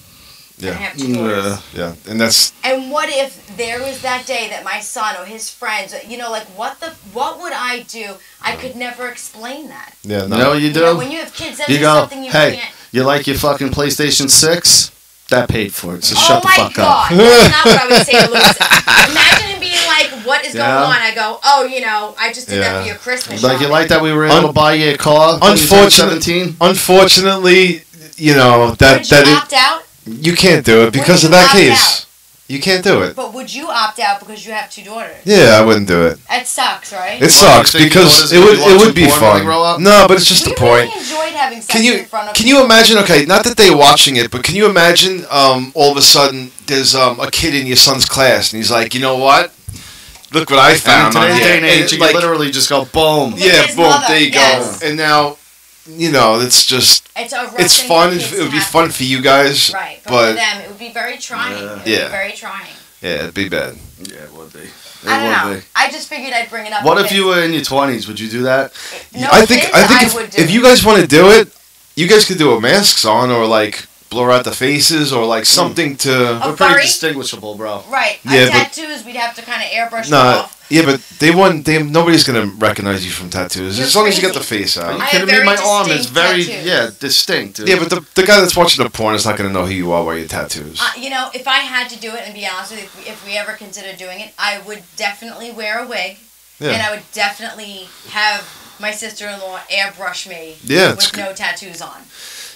Speaker 4: Yeah.
Speaker 3: And I have two daughters.
Speaker 4: Yeah, and that's
Speaker 3: And what if there was that day that my son or his friends, like what would I do? I could never explain that.
Speaker 4: yeah.
Speaker 2: You know what you do?
Speaker 3: You know, when you have kids, that's
Speaker 2: You
Speaker 3: just
Speaker 2: go,
Speaker 3: something you
Speaker 2: hey,
Speaker 3: can't.
Speaker 2: you like your fucking PlayStation 6? That paid for it, so
Speaker 3: Oh
Speaker 2: shut the
Speaker 3: my
Speaker 2: fuck
Speaker 3: God.
Speaker 2: up.
Speaker 3: That's not what I would say to Louis. Imagine him being like, what is going on? I go, oh, you know, I just did that for your Christmas
Speaker 2: Like, you
Speaker 3: shopping.
Speaker 2: like that we were able to buy you a car when you turned 17?
Speaker 4: Unfortunately, you know,
Speaker 3: Would you opt out?
Speaker 4: you can't do it because of
Speaker 3: Would you
Speaker 4: that
Speaker 3: opt
Speaker 4: case. You can't do it.
Speaker 3: But would you opt out because you have 2 daughters?
Speaker 4: Yeah, I wouldn't do it.
Speaker 3: That sucks, right?
Speaker 4: It sucks
Speaker 2: you think
Speaker 4: because
Speaker 2: your daughters
Speaker 4: it
Speaker 2: would
Speaker 4: would be
Speaker 2: watch porn when they
Speaker 4: fun.
Speaker 2: grow up?
Speaker 4: No, but it's just
Speaker 3: we
Speaker 4: the point.
Speaker 3: really enjoyed having sex in front of
Speaker 4: Can you imagine? Okay, not that they're watching it, but can you imagine? All of a sudden, there's a kid in your son's class, and he's like, you know what? Look what I found
Speaker 2: And
Speaker 4: on
Speaker 2: in today's
Speaker 4: here.
Speaker 2: day and age, you
Speaker 4: like,
Speaker 2: can literally just go boom.
Speaker 3: Look
Speaker 4: yeah,
Speaker 3: at his
Speaker 4: boom,
Speaker 3: mother,
Speaker 4: there you
Speaker 3: yes.
Speaker 4: go. And now, you know, it's just
Speaker 3: It's
Speaker 4: fun. It would be fun for you guys,
Speaker 3: Right, but
Speaker 4: but
Speaker 3: for them, it would be very trying. It would be
Speaker 4: Yeah.
Speaker 3: very trying.
Speaker 4: yeah, it'd be bad.
Speaker 2: Yeah, it would be. It
Speaker 3: I don't
Speaker 2: would
Speaker 3: know.
Speaker 2: be.
Speaker 3: I just figured I'd bring it up.
Speaker 2: What if
Speaker 3: because
Speaker 2: you were in your 20s? Would you do that?
Speaker 3: no
Speaker 4: I think
Speaker 3: kids, would do
Speaker 4: if
Speaker 3: it.
Speaker 4: you guys want to do it, you guys could do it with masks on, or like blur out the faces, or like something to.
Speaker 3: A
Speaker 2: We're pretty
Speaker 3: furry?
Speaker 2: distinguishable, bro.
Speaker 3: Right,
Speaker 4: Yeah,
Speaker 3: our
Speaker 4: but-
Speaker 3: tattoos, we'd have to kind of airbrush them
Speaker 4: Nah,
Speaker 3: off.
Speaker 4: yeah, but nobody's gonna recognize you from tattoos
Speaker 3: You're
Speaker 4: as long as you get
Speaker 3: crazy.
Speaker 4: the face
Speaker 2: Are you
Speaker 4: out.
Speaker 3: I have
Speaker 2: kidding me?
Speaker 3: very
Speaker 2: My arm is
Speaker 3: distinct
Speaker 2: very,
Speaker 3: tattoos.
Speaker 2: distinct. Dude.
Speaker 4: Yeah, but the guy that's watching the porn is not gonna know who you are by your tattoos.
Speaker 3: You know, if I had to do it, and be honest with you, if we ever consider doing it, I would definitely wear a wig, and
Speaker 4: Yeah,
Speaker 3: I would definitely have my sister-in-law airbrush me
Speaker 4: Yeah, it's
Speaker 3: with no tattoos on.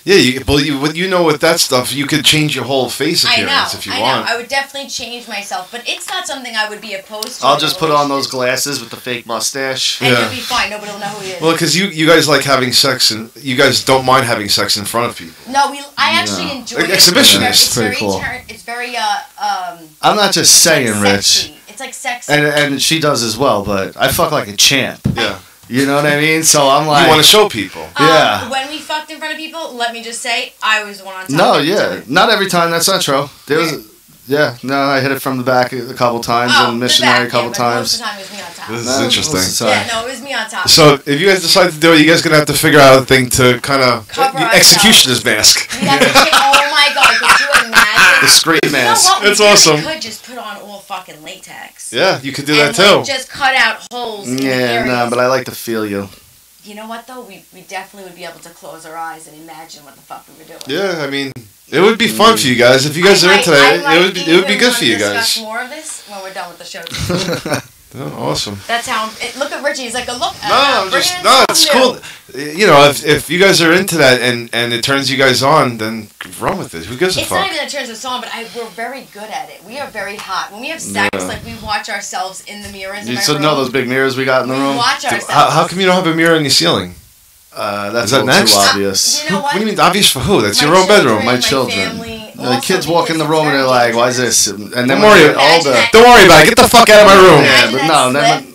Speaker 4: yeah. You know, with that stuff, you could change your whole face appearance if you want.
Speaker 3: I would definitely change myself, but it's not something I would be opposed to.
Speaker 2: I'll
Speaker 3: in a
Speaker 2: just put on those
Speaker 3: relationship.
Speaker 2: glasses with the fake mustache.
Speaker 3: And
Speaker 4: Yeah.
Speaker 3: you'll be fine. Nobody will know who he is.
Speaker 4: Well, because you guys like having sex, and you guys don't mind having sex in front of people.
Speaker 3: No, I actually enjoy
Speaker 4: Like
Speaker 3: it.
Speaker 4: exhibitionist.
Speaker 3: It's
Speaker 2: Pretty
Speaker 3: very
Speaker 2: cool.
Speaker 3: It's very
Speaker 2: I'm not just saying, Rich.
Speaker 3: sexy. It's like sexy.
Speaker 2: And she does as well, but I fuck like a champ.
Speaker 4: Yeah,
Speaker 2: You know what I mean? So I'm like,
Speaker 4: you want to show people.
Speaker 2: yeah.
Speaker 3: When we fucked in front of people, let me just say, I was the one on top.
Speaker 2: No,
Speaker 3: every
Speaker 2: yeah,
Speaker 3: time.
Speaker 2: not every time. That's not true. There was, I hit it from the back a couple times
Speaker 3: Oh,
Speaker 2: and
Speaker 3: the
Speaker 2: missionary
Speaker 3: back,
Speaker 2: a couple
Speaker 3: yeah, but
Speaker 2: times.
Speaker 3: most of the time it was me on top.
Speaker 4: This is
Speaker 2: No,
Speaker 4: interesting.
Speaker 2: most of the time.
Speaker 3: Yeah, no, it was me on top.
Speaker 4: So if you guys decide to do it, you guys gonna have to figure out a thing to kind of
Speaker 3: Cover
Speaker 4: executioner's mask.
Speaker 3: We had to oh my god, could you imagine?
Speaker 2: The scream
Speaker 3: You know
Speaker 2: mask.
Speaker 3: what? We
Speaker 4: It's
Speaker 3: really
Speaker 4: awesome.
Speaker 3: could just put on all fucking latex.
Speaker 4: Yeah, you could do
Speaker 3: and
Speaker 4: that too.
Speaker 3: like, just cut out holes in the
Speaker 2: Yeah,
Speaker 3: areas.
Speaker 2: no, but I like to feel you.
Speaker 3: You know what though? We definitely would be able to close our eyes and imagine what the fuck we were doing.
Speaker 4: Yeah, I mean, it would be fun for you guys if you guys are into that. It would be good for you guys.
Speaker 3: Discuss more of this when we're done with the show.
Speaker 4: Oh, awesome.
Speaker 3: That's how. Look at Richie. He's like, look.
Speaker 4: It's cool. You know, if you guys are into that and it turns you guys on, then run with it. Who gives a
Speaker 3: It's
Speaker 4: fuck?
Speaker 3: not even that turns us on, but we're very good at it. We are very hot. When we have sex,
Speaker 2: Yeah.
Speaker 3: like we watch ourselves in the mirrors. in
Speaker 2: You
Speaker 3: my
Speaker 2: should
Speaker 3: room.
Speaker 2: know those big mirrors we got in the
Speaker 3: We
Speaker 2: room.
Speaker 3: watch ourselves.
Speaker 4: How come you don't have a mirror in your ceiling?
Speaker 2: That's
Speaker 4: Is that
Speaker 2: a little
Speaker 4: next?
Speaker 2: too obvious.
Speaker 3: You know
Speaker 4: What
Speaker 3: what?
Speaker 4: do you mean obvious for who? That's
Speaker 3: My
Speaker 4: your own
Speaker 3: children,
Speaker 4: bedroom.
Speaker 2: My children.
Speaker 3: family,
Speaker 2: The
Speaker 3: also
Speaker 2: kids walk in the
Speaker 3: because
Speaker 2: room
Speaker 3: it's
Speaker 2: and they're
Speaker 3: very
Speaker 2: like, "Why is
Speaker 3: dangerous.
Speaker 2: this?" And then
Speaker 4: Don't
Speaker 2: when
Speaker 4: worry.
Speaker 2: they're older,
Speaker 3: Imagine that.
Speaker 4: Don't worry about it. Get the fuck out of my room.
Speaker 2: Yeah,
Speaker 3: Imagine
Speaker 2: but
Speaker 3: that
Speaker 2: no,
Speaker 3: slip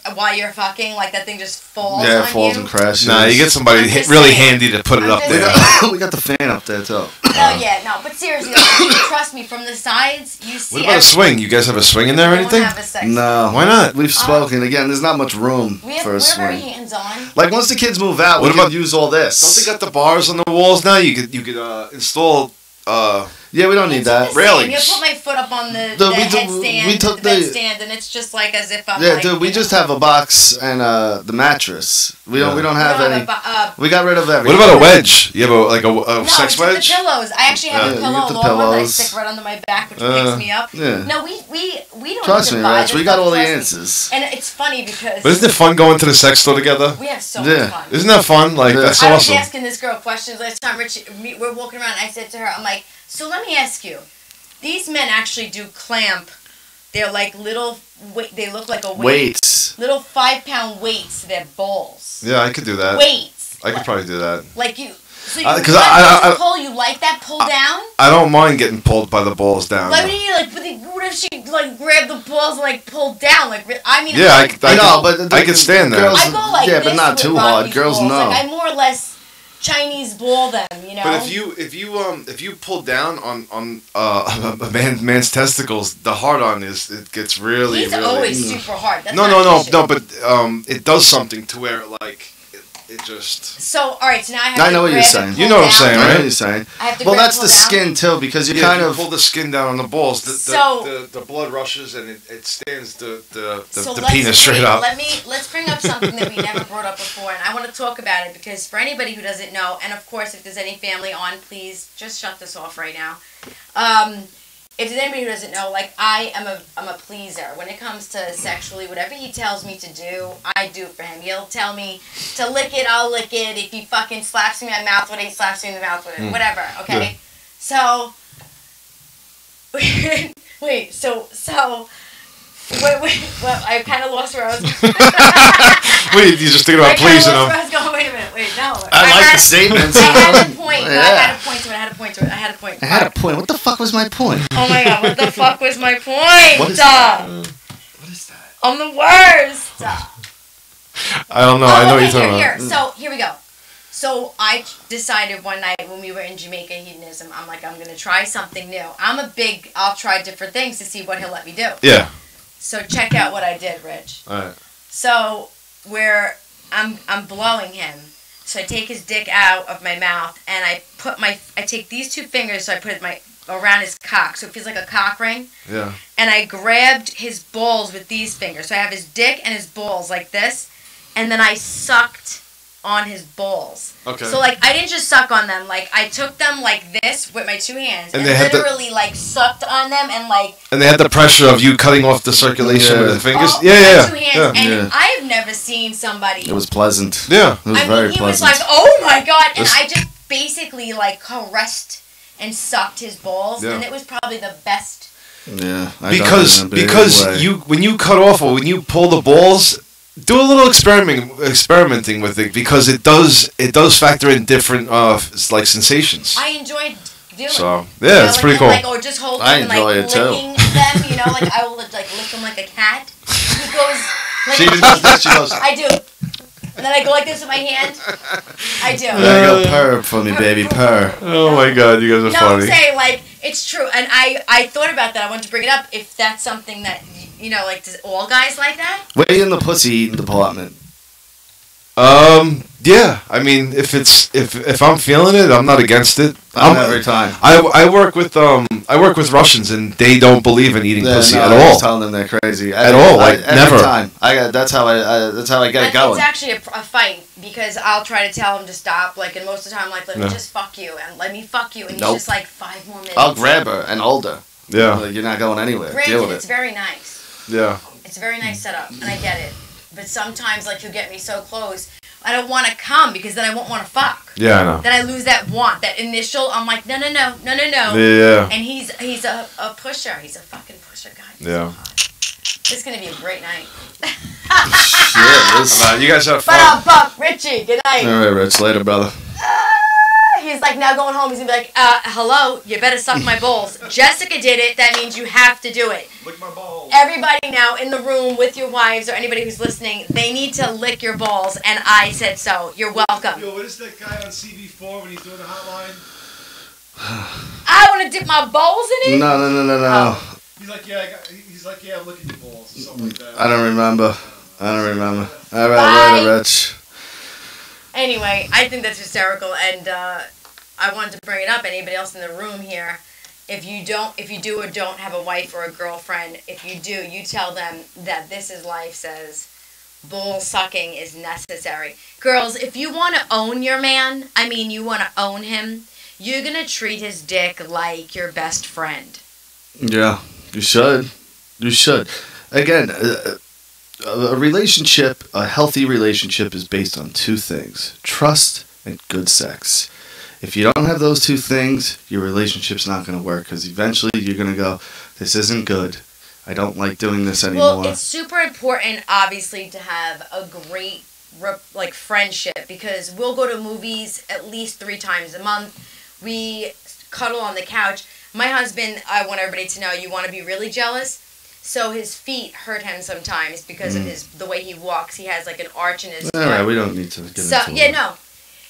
Speaker 2: never.
Speaker 3: while you're fucking, like that thing just falls
Speaker 2: Yeah,
Speaker 3: on
Speaker 2: it falls
Speaker 3: you.
Speaker 2: and crashes.
Speaker 4: Nah, you get somebody
Speaker 3: I'm just
Speaker 4: really
Speaker 3: saying.
Speaker 4: handy to put it
Speaker 3: I'm
Speaker 4: up
Speaker 3: just
Speaker 4: there.
Speaker 3: saying.
Speaker 2: we got the fan up there too.
Speaker 3: But seriously, like, trust me, from the sides, you see
Speaker 4: What about a swing? You guys have a swing in there or
Speaker 3: We don't
Speaker 4: anything?
Speaker 3: have a sex
Speaker 2: No.
Speaker 4: Why not?
Speaker 2: We've spoken. Again, there's not much room for a
Speaker 3: we're very
Speaker 2: swing.
Speaker 3: hands-on.
Speaker 2: Like, once the kids move out,
Speaker 4: What
Speaker 2: we
Speaker 4: about-
Speaker 2: can use all this.
Speaker 4: Don't they got the bars on the walls now? You could install.
Speaker 2: Yeah, we don't need
Speaker 3: It's
Speaker 2: that.
Speaker 3: the same.
Speaker 4: Railings.
Speaker 3: You put my foot up on the
Speaker 2: Dude, we took-
Speaker 3: headstand,
Speaker 2: we took
Speaker 3: the
Speaker 2: the-
Speaker 3: bedstand, and it's just like as if I'm
Speaker 2: Yeah,
Speaker 3: like,
Speaker 2: dude, we just have a box and the mattress. We don't have any. We got rid of
Speaker 4: What
Speaker 2: everything.
Speaker 4: about a wedge? You have a
Speaker 3: No,
Speaker 4: sex
Speaker 3: it's
Speaker 4: wedge?
Speaker 3: the pillows. I actually have
Speaker 2: Yeah,
Speaker 3: a
Speaker 2: you
Speaker 3: pillow,
Speaker 2: get the
Speaker 3: a long one that I
Speaker 2: pillows.
Speaker 3: stick right under my back, which picks me up.
Speaker 2: Yeah.
Speaker 3: No, we don't
Speaker 2: Trust
Speaker 3: need
Speaker 2: me,
Speaker 3: to buy
Speaker 2: Rich.
Speaker 3: this
Speaker 2: We got
Speaker 3: stuff,
Speaker 2: all the
Speaker 3: trust me.
Speaker 2: answers.
Speaker 3: And it's funny because
Speaker 4: But isn't it fun going to the sex store together?
Speaker 3: we have so
Speaker 2: Yeah.
Speaker 3: much fun.
Speaker 4: Isn't that fun? Like
Speaker 2: Yeah.
Speaker 4: that's
Speaker 3: I was
Speaker 4: awesome.
Speaker 3: asking this girl questions last time. We're walking around. And I said to her, I'm like, so let me ask you, these men actually do clamp. They're like little. They look like a weight.
Speaker 2: Weights.
Speaker 3: Little 5-pound weights to their balls.
Speaker 4: Yeah, I could do that.
Speaker 3: Weights.
Speaker 4: I could probably do that.
Speaker 3: Like you. So you
Speaker 4: 'cause
Speaker 3: like
Speaker 4: I-
Speaker 3: this pull. You like that pull down?
Speaker 4: I don't mind getting pulled by the balls down.
Speaker 3: Like what do you like? What if she like grabbed the balls and like pulled down? Like I mean,
Speaker 4: Yeah,
Speaker 3: like,
Speaker 4: I
Speaker 2: know,
Speaker 4: could,
Speaker 2: but
Speaker 4: I could stand that.
Speaker 2: girls-
Speaker 3: I go like
Speaker 2: yeah,
Speaker 3: this
Speaker 2: but not
Speaker 3: with
Speaker 2: too hard.
Speaker 3: Rocky's
Speaker 2: Girls
Speaker 3: balls.
Speaker 2: know.
Speaker 3: Like I more or less Chinese ball them, you know.
Speaker 4: But if you pull down on a man's testicles, the hard on it gets really
Speaker 3: He's always super hard. That's
Speaker 4: no,
Speaker 3: not an issue.
Speaker 4: but it does something to where like it just.
Speaker 3: So, all right, so now I have
Speaker 2: I
Speaker 3: to
Speaker 2: know what you're
Speaker 3: grab
Speaker 2: saying.
Speaker 3: and
Speaker 4: You
Speaker 3: pull
Speaker 4: know what I'm
Speaker 3: down.
Speaker 4: saying,
Speaker 2: I know
Speaker 4: right?
Speaker 2: what you're saying.
Speaker 3: I have to
Speaker 2: Well,
Speaker 3: grab
Speaker 2: that's
Speaker 3: and
Speaker 2: the
Speaker 3: pull down.
Speaker 2: skin too, because you
Speaker 4: Yeah,
Speaker 2: kind
Speaker 4: you
Speaker 2: of
Speaker 4: pull the skin down on the balls.
Speaker 3: So-
Speaker 4: The blood rushes and it stands the
Speaker 3: So
Speaker 4: penis straight up.
Speaker 3: Let's bring up something that we never brought up before, and I want to talk about it because for anybody who doesn't know, and of course if there's any family on, please just shut this off right now. If there's anybody who doesn't know, like I'm a pleaser when it comes to sexually. Whatever he tells me to do, I do for him. He'll tell me to lick it, I'll lick it. If he fucking slaps me in my mouth with it, he slaps me in the mouth with it. Whatever. Okay.
Speaker 4: Yeah.
Speaker 3: So wait. Wait. Well, I kind of lost where I was.
Speaker 4: Wait, you're just thinking about pleasing
Speaker 3: I
Speaker 4: him.
Speaker 3: was going. Wait a minute. Wait, no.
Speaker 2: I like the statements.
Speaker 3: I had a point.
Speaker 2: Yeah.
Speaker 3: No, I had a point to it. I had a point.
Speaker 2: I had a point. What the fuck was my point?
Speaker 3: Oh my god! What the fuck was my point?
Speaker 2: What is that? What is that?
Speaker 3: I'm the worst.
Speaker 4: I don't know. I know what you're talking
Speaker 3: here.
Speaker 4: about.
Speaker 3: So here we go. So I decided one night when we were in Jamaica hedonism, I'm like, I'm gonna try something new. I'll try different things to see what he'll let me do.
Speaker 4: Yeah.
Speaker 3: So check out what I did, Rich.
Speaker 4: All right.
Speaker 3: So where I'm blowing him. So I take his dick out of my mouth and I take these two fingers, so I put it around his cock, so it feels like a cock ring.
Speaker 4: Yeah.
Speaker 3: And I grabbed his balls with these fingers. So I have his dick and his balls like this, and then I sucked on his balls.
Speaker 4: Okay.
Speaker 3: So like I didn't just suck on them, like I took them like this with my two hands
Speaker 4: And
Speaker 3: and
Speaker 4: they had
Speaker 3: literally like sucked on them and like
Speaker 4: And they had the pressure of you cutting off the circulation with the fingers.
Speaker 3: all-
Speaker 4: Yeah,
Speaker 3: with
Speaker 4: yeah,
Speaker 3: my two hands.
Speaker 4: yeah.
Speaker 3: And
Speaker 2: Yeah.
Speaker 3: I have never seen somebody.
Speaker 2: It was pleasant.
Speaker 4: Yeah.
Speaker 2: It was
Speaker 3: I
Speaker 2: very
Speaker 3: mean, he was
Speaker 2: pleasant.
Speaker 3: like, "Oh my god!" And
Speaker 4: This-
Speaker 3: I just basically like caressed and sucked his balls,
Speaker 4: Yeah.
Speaker 3: and it was probably the best.
Speaker 2: Yeah. I
Speaker 4: Because
Speaker 2: done it in a big way.
Speaker 4: when you cut off or when you pull the balls, do a little experimenting with it because it does factor in different like sensations.
Speaker 3: I enjoyed doing.
Speaker 4: So
Speaker 3: it.
Speaker 4: yeah,
Speaker 3: You know,
Speaker 4: it's
Speaker 3: like,
Speaker 4: pretty
Speaker 3: and,
Speaker 4: cool.
Speaker 3: Like, or just hold
Speaker 2: I
Speaker 3: them and like
Speaker 2: enjoy it, too.
Speaker 3: licking them. You know, like I will like lick them like a cat. He goes. Like,
Speaker 2: She just does that. She goes,
Speaker 3: I do. And then I go like this with my hand. I do.
Speaker 2: "Yeah, go purr for me, baby, purr."
Speaker 4: Oh my god, you guys are
Speaker 3: No, I'm
Speaker 4: funny.
Speaker 3: saying like it's true, and I thought about that. I wanted to bring it up if that's something that you know, like does all guys like that?
Speaker 2: Where you in the pussy eating department?
Speaker 4: Yeah. I mean, if I'm feeling it, I'm not against it.
Speaker 2: Every time.
Speaker 4: I work with Russians and they don't believe in eating pussy at
Speaker 2: I was
Speaker 4: all.
Speaker 2: telling them they're crazy.
Speaker 4: At all, like,
Speaker 2: every
Speaker 4: never.
Speaker 2: Time. That's how I get it going.
Speaker 3: It's actually a fight because I'll try to tell him to stop, like, and most of the time, like, let me
Speaker 4: Yeah.
Speaker 3: just fuck you and let me fuck you, and
Speaker 2: Nope.
Speaker 3: he's just like 5 more minutes.
Speaker 2: I'll grab her and hold her.
Speaker 4: Yeah.
Speaker 2: Like, you're not going anywhere. Deal
Speaker 3: Granted,
Speaker 2: with
Speaker 3: it's
Speaker 2: it.
Speaker 3: very nice.
Speaker 4: Yeah.
Speaker 3: It's a very nice setup, and I get it. But sometimes, like, you get me so close, I don't want to come because then I won't want to fuck.
Speaker 4: Yeah, I know.
Speaker 3: Then I lose that want, that initial. I'm like, no.
Speaker 4: Yeah.
Speaker 3: And he's a pusher. He's a fucking pusher, God. He's
Speaker 4: Yeah.
Speaker 3: so hot. This is gonna be a great night.
Speaker 2: Yeah, this-
Speaker 4: You guys have
Speaker 3: But
Speaker 4: fun.
Speaker 3: Buck, Richie, good night.
Speaker 2: All right, Rich. Later, brother.
Speaker 3: He's like now going home. He's gonna be like, hello, you better suck my balls. Jessica did it. That means you have to do it.
Speaker 4: Lick my balls.
Speaker 3: Everybody now in the room with your wives or anybody who's listening, they need to lick your balls. And I said so. You're welcome.
Speaker 5: Yo, what is that guy on CB4 when he's doing the hotline?
Speaker 3: I want to dip my balls in it.
Speaker 2: No.
Speaker 3: Oh.
Speaker 5: He's like, yeah, I'm looking at your balls or something like that.
Speaker 2: I don't remember. All right,
Speaker 3: Bye.
Speaker 2: later, Rich.
Speaker 3: Anyway, I think that's hysterical, and I wanted to bring it up. Anybody else in the room here, if you do or don't have a wife or a girlfriend, if you do, you tell them that This Is Life says bull sucking is necessary. Girls, if you want to own your man, you want to own him, you're gonna treat his dick like your best friend.
Speaker 2: Yeah, you should. You should. Again, a relationship, a healthy relationship is based on 2 things: trust and good sex. If you don't have those 2 things, your relationship's not going to work because eventually you're going to go, this isn't good. I don't like doing this anymore.
Speaker 3: Well, it's super important, obviously, to have a great friendship because we'll go to movies at least 3 times a month. We cuddle on the couch. My husband, I want everybody to know, you want to be really jealous. So his feet hurt him sometimes because of the way he walks. He has like an arch in his foot.
Speaker 2: All right, we don't need to get into it.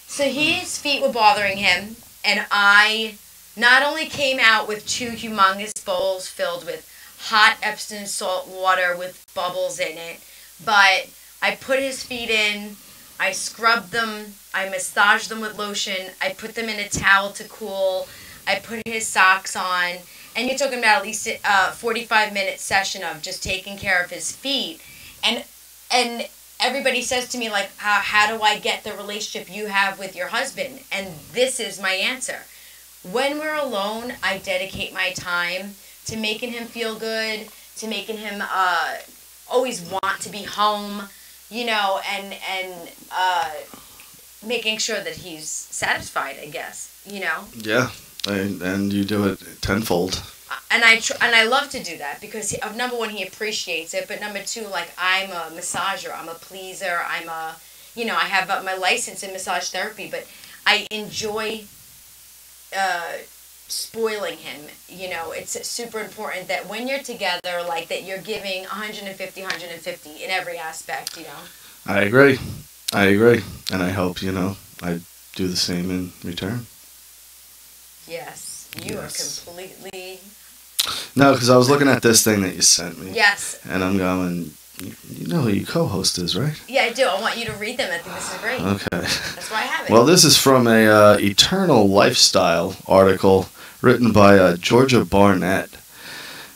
Speaker 3: So his feet were bothering him, and I not only came out with 2 humongous bowls filled with hot Epsom salt water with bubbles in it, but I put his feet in I scrub them. I massage them with lotion. I put them in a towel to cool. I put his socks on. And you're talking about at least a 45-minute session of just taking care of his feet. And everybody says to me, like, how do I get the relationship you have with your husband? And this is my answer. When we're alone, I dedicate my time to making him feel good, to making him always want to be home, and making sure that he's satisfied, I guess,
Speaker 2: Yeah, and you do it tenfold.
Speaker 3: And I love to do that because number one, he appreciates it, but number two, like, I'm a massager, I'm a pleaser, I have my license in massage therapy, but I enjoy spoiling him. It's super important that when you're together, like, that you're giving 150 in every aspect.
Speaker 2: I agree, and I hope I do the same in return.
Speaker 3: Yes, you are completely.
Speaker 2: No, because I was looking at this thing that you sent me.
Speaker 3: Yes.
Speaker 2: And I'm going, you know who your co-host is, right?
Speaker 3: Yeah, I do. I want you to read them. I think this is great.
Speaker 2: Okay.
Speaker 3: That's why I have it.
Speaker 2: Well, this is from a Eternal Lifestyle article written by Georgia Barnett.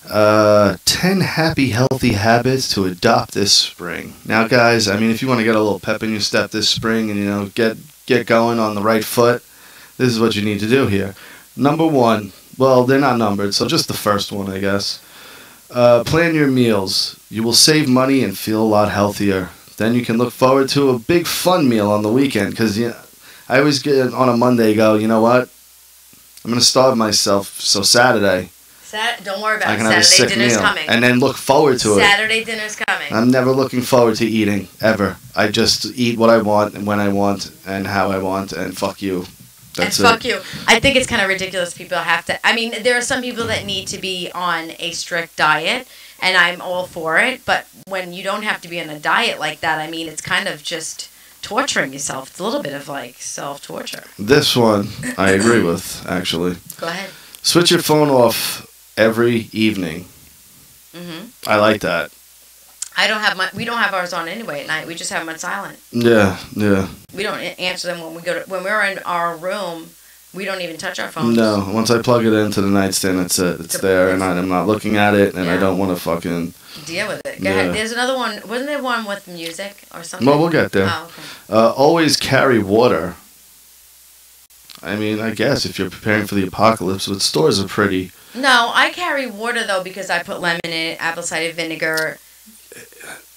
Speaker 2: 10 happy, healthy habits to adopt this spring. Now, guys, I mean, if you want to get a little pep in your step this spring and, get going on the right foot, this is what you need to do here. Number 1. Well, they're not numbered, so just the first one, I guess. Plan your meals. You will save money and feel a lot healthier. Then you can look forward to a big fun meal on the weekend. Because I always get on a Monday go, you know what? I'm going to starve myself. So Saturday,
Speaker 3: don't worry about
Speaker 2: I
Speaker 3: it.
Speaker 2: can have a
Speaker 3: Saturday
Speaker 2: sick
Speaker 3: dinner's
Speaker 2: meal.
Speaker 3: coming.
Speaker 2: And then look forward to it.
Speaker 3: Saturday dinner's coming.
Speaker 2: I'm never looking forward to eating, ever. I just eat what I want and when I want and how I want, and fuck you. That's
Speaker 3: and fuck you. I think it's kind of ridiculous people have to. I mean, there are some people that need to be on a strict diet, and I'm all for it. But when you don't have to be on a diet like that, I mean, it's kind of just torturing yourself. It's a little bit of, like, self-torture.
Speaker 2: This one I agree with, actually.
Speaker 3: Go ahead.
Speaker 2: Switch your phone off every evening.
Speaker 3: Mm-hmm.
Speaker 2: I like that.
Speaker 3: We don't have ours on anyway at night. We just have them on silent.
Speaker 2: Yeah.
Speaker 3: We don't answer them when we're in our room. We don't even touch our phones.
Speaker 2: No, once I plug it into the nightstand, it's there, and I'm not looking at it, and I don't want to fucking
Speaker 3: deal with it. Go ahead. There's another one. Wasn't there one with music or something?
Speaker 2: Well, we'll get there.
Speaker 3: Oh, okay.
Speaker 2: Always carry water. I mean, I guess if you're preparing for the apocalypse, but stores are pretty.
Speaker 3: No, I carry water though because I put lemon in it, apple cider vinegar.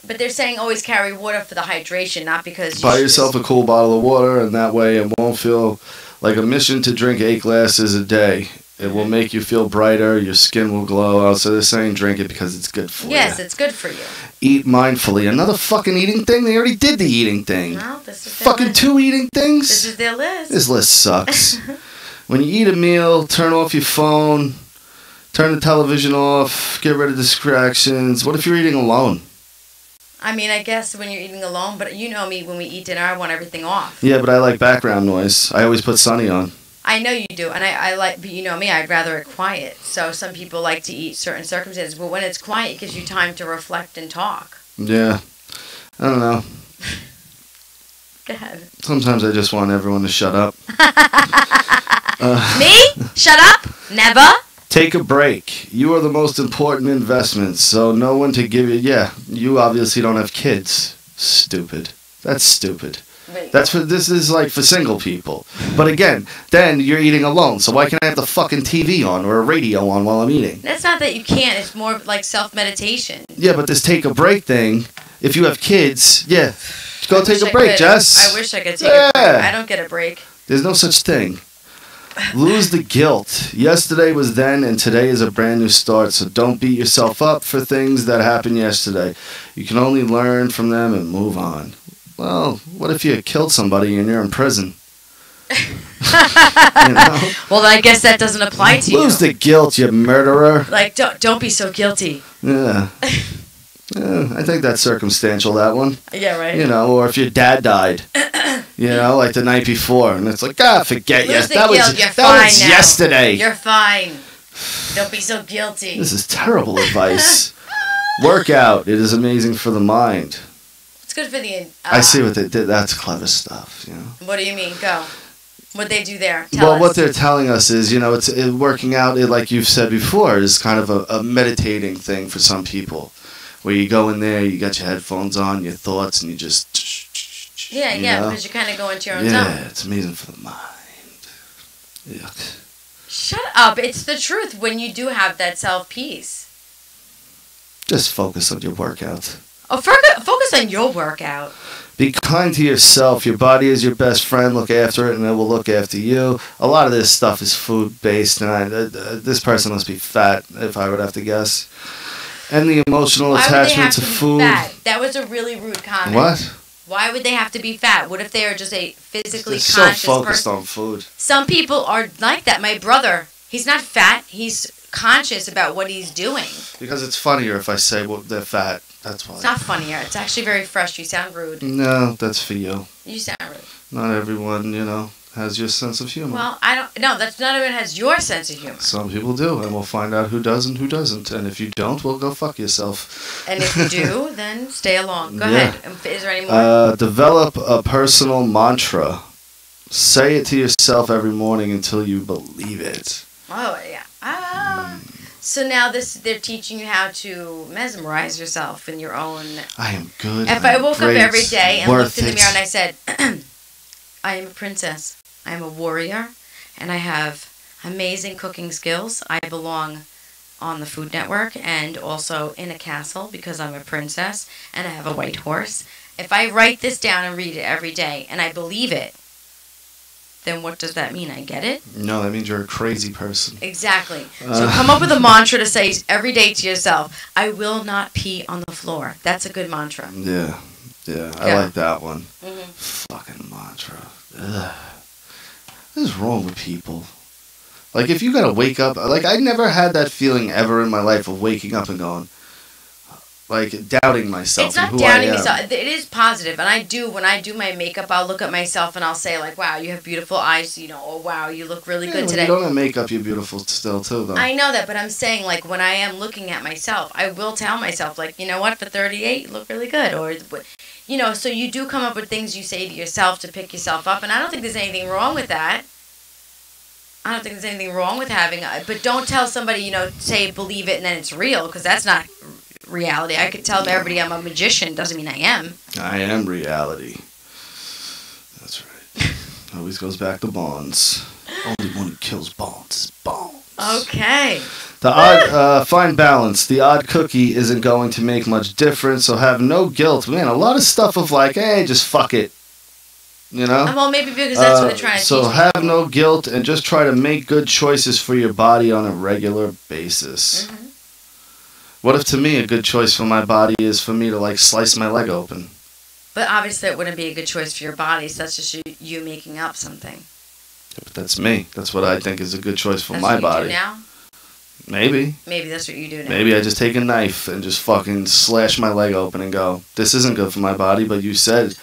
Speaker 3: But they're saying always carry water for the hydration, not because
Speaker 2: buy yourself a cool bottle of water, and that way it won't feel like a mission to drink 8 glasses a day. It will make you feel brighter. Your skin will glow out. So they're saying drink it because it's good for you.
Speaker 3: Yes, it's good for you.
Speaker 2: Eat mindfully. Another fucking eating thing? They already did the eating thing.
Speaker 3: No, this is
Speaker 2: fucking
Speaker 3: list.
Speaker 2: 2 eating things?
Speaker 3: This is their list.
Speaker 2: This list sucks. When you eat a meal, turn off your phone. Turn the television off. Get rid of distractions. What if you're eating alone?
Speaker 3: I mean, I guess when you're eating alone, but you know me, when we eat dinner, I want everything off.
Speaker 2: Yeah, but I like background noise. I always put Sunny on.
Speaker 3: I know you do, and I like, but you know me, I'd rather it quiet. So some people like to eat certain circumstances, but when it's quiet, it gives you time to reflect and talk.
Speaker 2: Yeah. I don't know.
Speaker 3: Go ahead.
Speaker 2: Sometimes I just want everyone to shut up.
Speaker 3: Me? Shut up? Never?
Speaker 2: Take a break. You are the most important investment, so no one to give you... Yeah, you obviously don't have kids. Stupid. That's stupid.
Speaker 3: Wait.
Speaker 2: This is like for single people. But again, then you're eating alone, so why can't I have the fucking TV on or a radio on while I'm eating?
Speaker 3: That's not that you can't. It's more like self-meditation.
Speaker 2: Yeah, but this take a break thing, if you have kids, yeah. Go take a break, Jess.
Speaker 3: I wish I could take a break. I don't get a break.
Speaker 2: There's no such thing. Lose the guilt. Yesterday was then, and today is a brand new start, so don't beat yourself up for things that happened yesterday. You can only learn from them and move on. Well, what if you killed somebody and you're in prison? You know?
Speaker 3: Well, I guess that doesn't apply to you.
Speaker 2: Lose the guilt, you murderer.
Speaker 3: Like, don't be so guilty.
Speaker 2: Yeah. I think that's circumstantial, that one.
Speaker 3: Yeah, right.
Speaker 2: You know, or if your dad died. You know, like the night before, and it's like, forget
Speaker 3: Lose the
Speaker 2: that
Speaker 3: guilt.
Speaker 2: was
Speaker 3: You're
Speaker 2: that
Speaker 3: fine
Speaker 2: was
Speaker 3: now.
Speaker 2: yesterday.
Speaker 3: You're fine. Don't be so guilty.
Speaker 2: This is terrible advice. Workout. It is amazing for the mind.
Speaker 3: What's It's good for the.
Speaker 2: I see what they did. That's clever stuff, you know.
Speaker 3: What do you mean? Go. What they do there?
Speaker 2: Well, what they're telling us is, you know, it's working out. Like you've said before, is kind of a meditating thing for some people, where you go in there, you got your headphones on, your thoughts, and you just.
Speaker 3: Yeah,
Speaker 2: you know?
Speaker 3: because you kind of go into your own zone.
Speaker 2: Yeah, it's amazing for the mind. Yuck.
Speaker 3: Shut up! It's the truth. When you do have that self peace.
Speaker 2: Just focus on your workout.
Speaker 3: Oh, focus on your workout.
Speaker 2: Be kind to yourself. Your body is your best friend. Look after it, and it will look after you. A lot of this stuff is food-based, and this person must be fat, if I would have to guess. And the emotional attachment to food.
Speaker 3: Fat? That was a really rude comment.
Speaker 2: What?
Speaker 3: Why would they have to be fat? What if they are just a physically
Speaker 2: They're
Speaker 3: conscious
Speaker 2: so focused
Speaker 3: person?
Speaker 2: on food.
Speaker 3: Some people are like that. My brother, he's not fat. He's conscious about what he's doing.
Speaker 2: Because it's funnier if I say they're fat. That's why.
Speaker 3: It's not funnier. It's actually very fresh. You sound rude.
Speaker 2: No, that's for you.
Speaker 3: You sound rude.
Speaker 2: Not everyone, you know, has your sense of humor.
Speaker 3: Well, I don't. No, that's not everyone has your sense of humor.
Speaker 2: Some people do, and we'll find out who does and who doesn't. And if you don't, well, go fuck yourself.
Speaker 3: And if you do, then stay along. Go
Speaker 2: Yeah.
Speaker 3: ahead. Is there any more?
Speaker 2: Develop a personal mantra. Say it to yourself every morning until you believe it.
Speaker 3: Oh yeah. So now they're teaching you how to mesmerize yourself in your own.
Speaker 2: I am good.
Speaker 3: If I woke up every day and looked in the mirror and I said, I am a princess, I am a warrior, and I have amazing cooking skills. I belong on the Food Network and also in a castle because I'm a princess and I have a white horse. If I write this down and read it every day and I believe it, then what does that mean? I get it?
Speaker 2: No, that means you're a crazy person.
Speaker 3: Exactly. So come up with a mantra to say every day to yourself, I will not pee on the floor. That's a good mantra.
Speaker 2: Yeah. I like that one.
Speaker 3: Mm-hmm.
Speaker 2: Fucking mantra. Ugh. What is wrong with people? Like, if you gotta wake up... Like, I never had that feeling ever in my life of waking up and going... Like, doubting myself.
Speaker 3: It's not
Speaker 2: and who
Speaker 3: doubting
Speaker 2: I am.
Speaker 3: myself. It is positive. And I do, when I do my makeup, I'll look at myself and I'll say, like, wow, you have beautiful eyes, you know, or wow, you look really good
Speaker 2: When
Speaker 3: today.
Speaker 2: you don't have makeup, you're beautiful still, too, though.
Speaker 3: I know that, but I'm saying, like, when I am looking at myself, I will tell myself, like, you know what, for 38, you look really good. Or, you know, so you do come up with things you say to yourself to pick yourself up. And I don't think there's anything wrong with that. I don't think there's anything wrong with having but don't tell somebody, you know, say believe it and then it's real, because that's not reality. I could tell everybody I'm a magician, doesn't mean I am.
Speaker 2: I am reality. That's right. Always goes back to Bonds. Only one who kills Bonds is Bonds.
Speaker 3: Okay.
Speaker 2: The odd, find balance. The odd cookie isn't going to make much difference, so have no guilt. Man, a lot of stuff of like, hey, just fuck it. You know?
Speaker 3: Well, maybe because that's what they're trying to teach
Speaker 2: So
Speaker 3: me.
Speaker 2: have no guilt and just try to make good choices for your body on a regular basis.
Speaker 3: Mm-hmm.
Speaker 2: What if to me a good choice for my body is for me to like slice my leg open?
Speaker 3: But obviously it wouldn't be a good choice for your body, so that's just you making up something.
Speaker 2: But that's me. That's what I think is a good choice for
Speaker 3: That's
Speaker 2: my
Speaker 3: what you
Speaker 2: body.
Speaker 3: do now?
Speaker 2: Maybe.
Speaker 3: Maybe that's what you do now.
Speaker 2: Maybe I just take a knife and just fucking slash my leg open and go, this isn't good for my body, but you said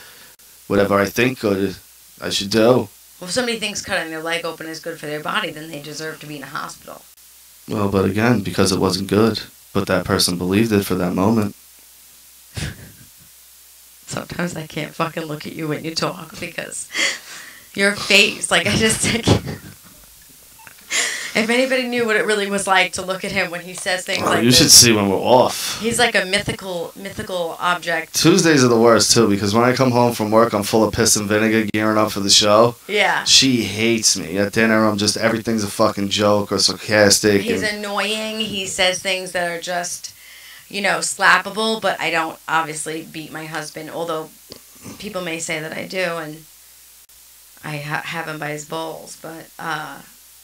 Speaker 2: whatever I think good, I should do.
Speaker 3: Well, if somebody thinks cutting their leg open is good for their body, then they deserve to be in a hospital.
Speaker 2: Well, but again, because it wasn't good. But that person believed it for that moment.
Speaker 3: Sometimes I can't fucking look at you when you talk because your face, like I just said. If anybody knew what it really was like to look at him when he says things like
Speaker 2: you
Speaker 3: this.
Speaker 2: should see when we're off.
Speaker 3: He's like a mythical object.
Speaker 2: Tuesdays are the worst, too, because when I come home from work, I'm full of piss and vinegar gearing up for the show.
Speaker 3: Yeah.
Speaker 2: She hates me. At dinner, I'm just, everything's a fucking joke or sarcastic.
Speaker 3: He's annoying. He says things that are just, you know, slappable, but I don't obviously beat my husband, although people may say that I do, and I have him by his balls, but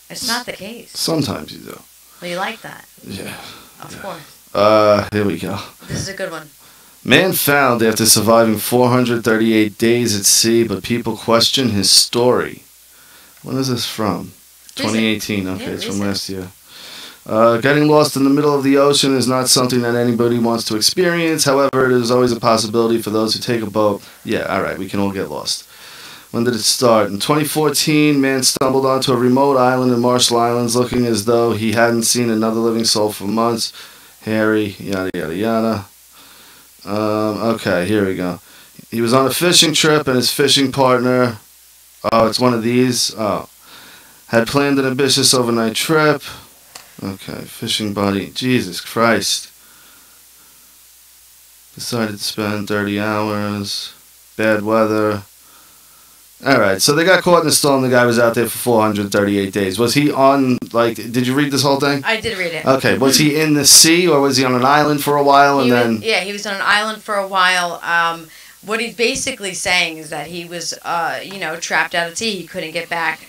Speaker 3: it's not the case.
Speaker 2: Sometimes you do.
Speaker 3: Well, you like that.
Speaker 2: Yeah.
Speaker 3: Of course.
Speaker 2: Here we go.
Speaker 3: This is a good one.
Speaker 2: Man found after surviving 438 days at sea, but people question his story. When is this from? 2018. Okay,
Speaker 3: Yeah,
Speaker 2: it's from
Speaker 3: recent.
Speaker 2: last year. Getting lost in the middle of the ocean is not something that anybody wants to experience. However, it is always a possibility for those who take a boat. Yeah, all right, we can all get lost. When did it start? In 2014, man stumbled onto a remote island in Marshall Islands looking as though he hadn't seen another living soul for months. Harry, yada, yada, yada. Okay, here we go. He was on a fishing trip, and his fishing partner, oh, it's one of these, had planned an ambitious overnight trip. Okay, fishing buddy, Jesus Christ. Decided to spend 30 hours, bad weather. Alright, so they got caught in a storm. The guy was out there for 438 days. Was he on, like, did you read this whole thing?
Speaker 3: I did read it.
Speaker 2: Okay, was he in the sea, or was he on an island for a while, and then...
Speaker 3: Yeah, he was on an island for a while. What he's basically saying is that he was, trapped out at sea. He couldn't get back.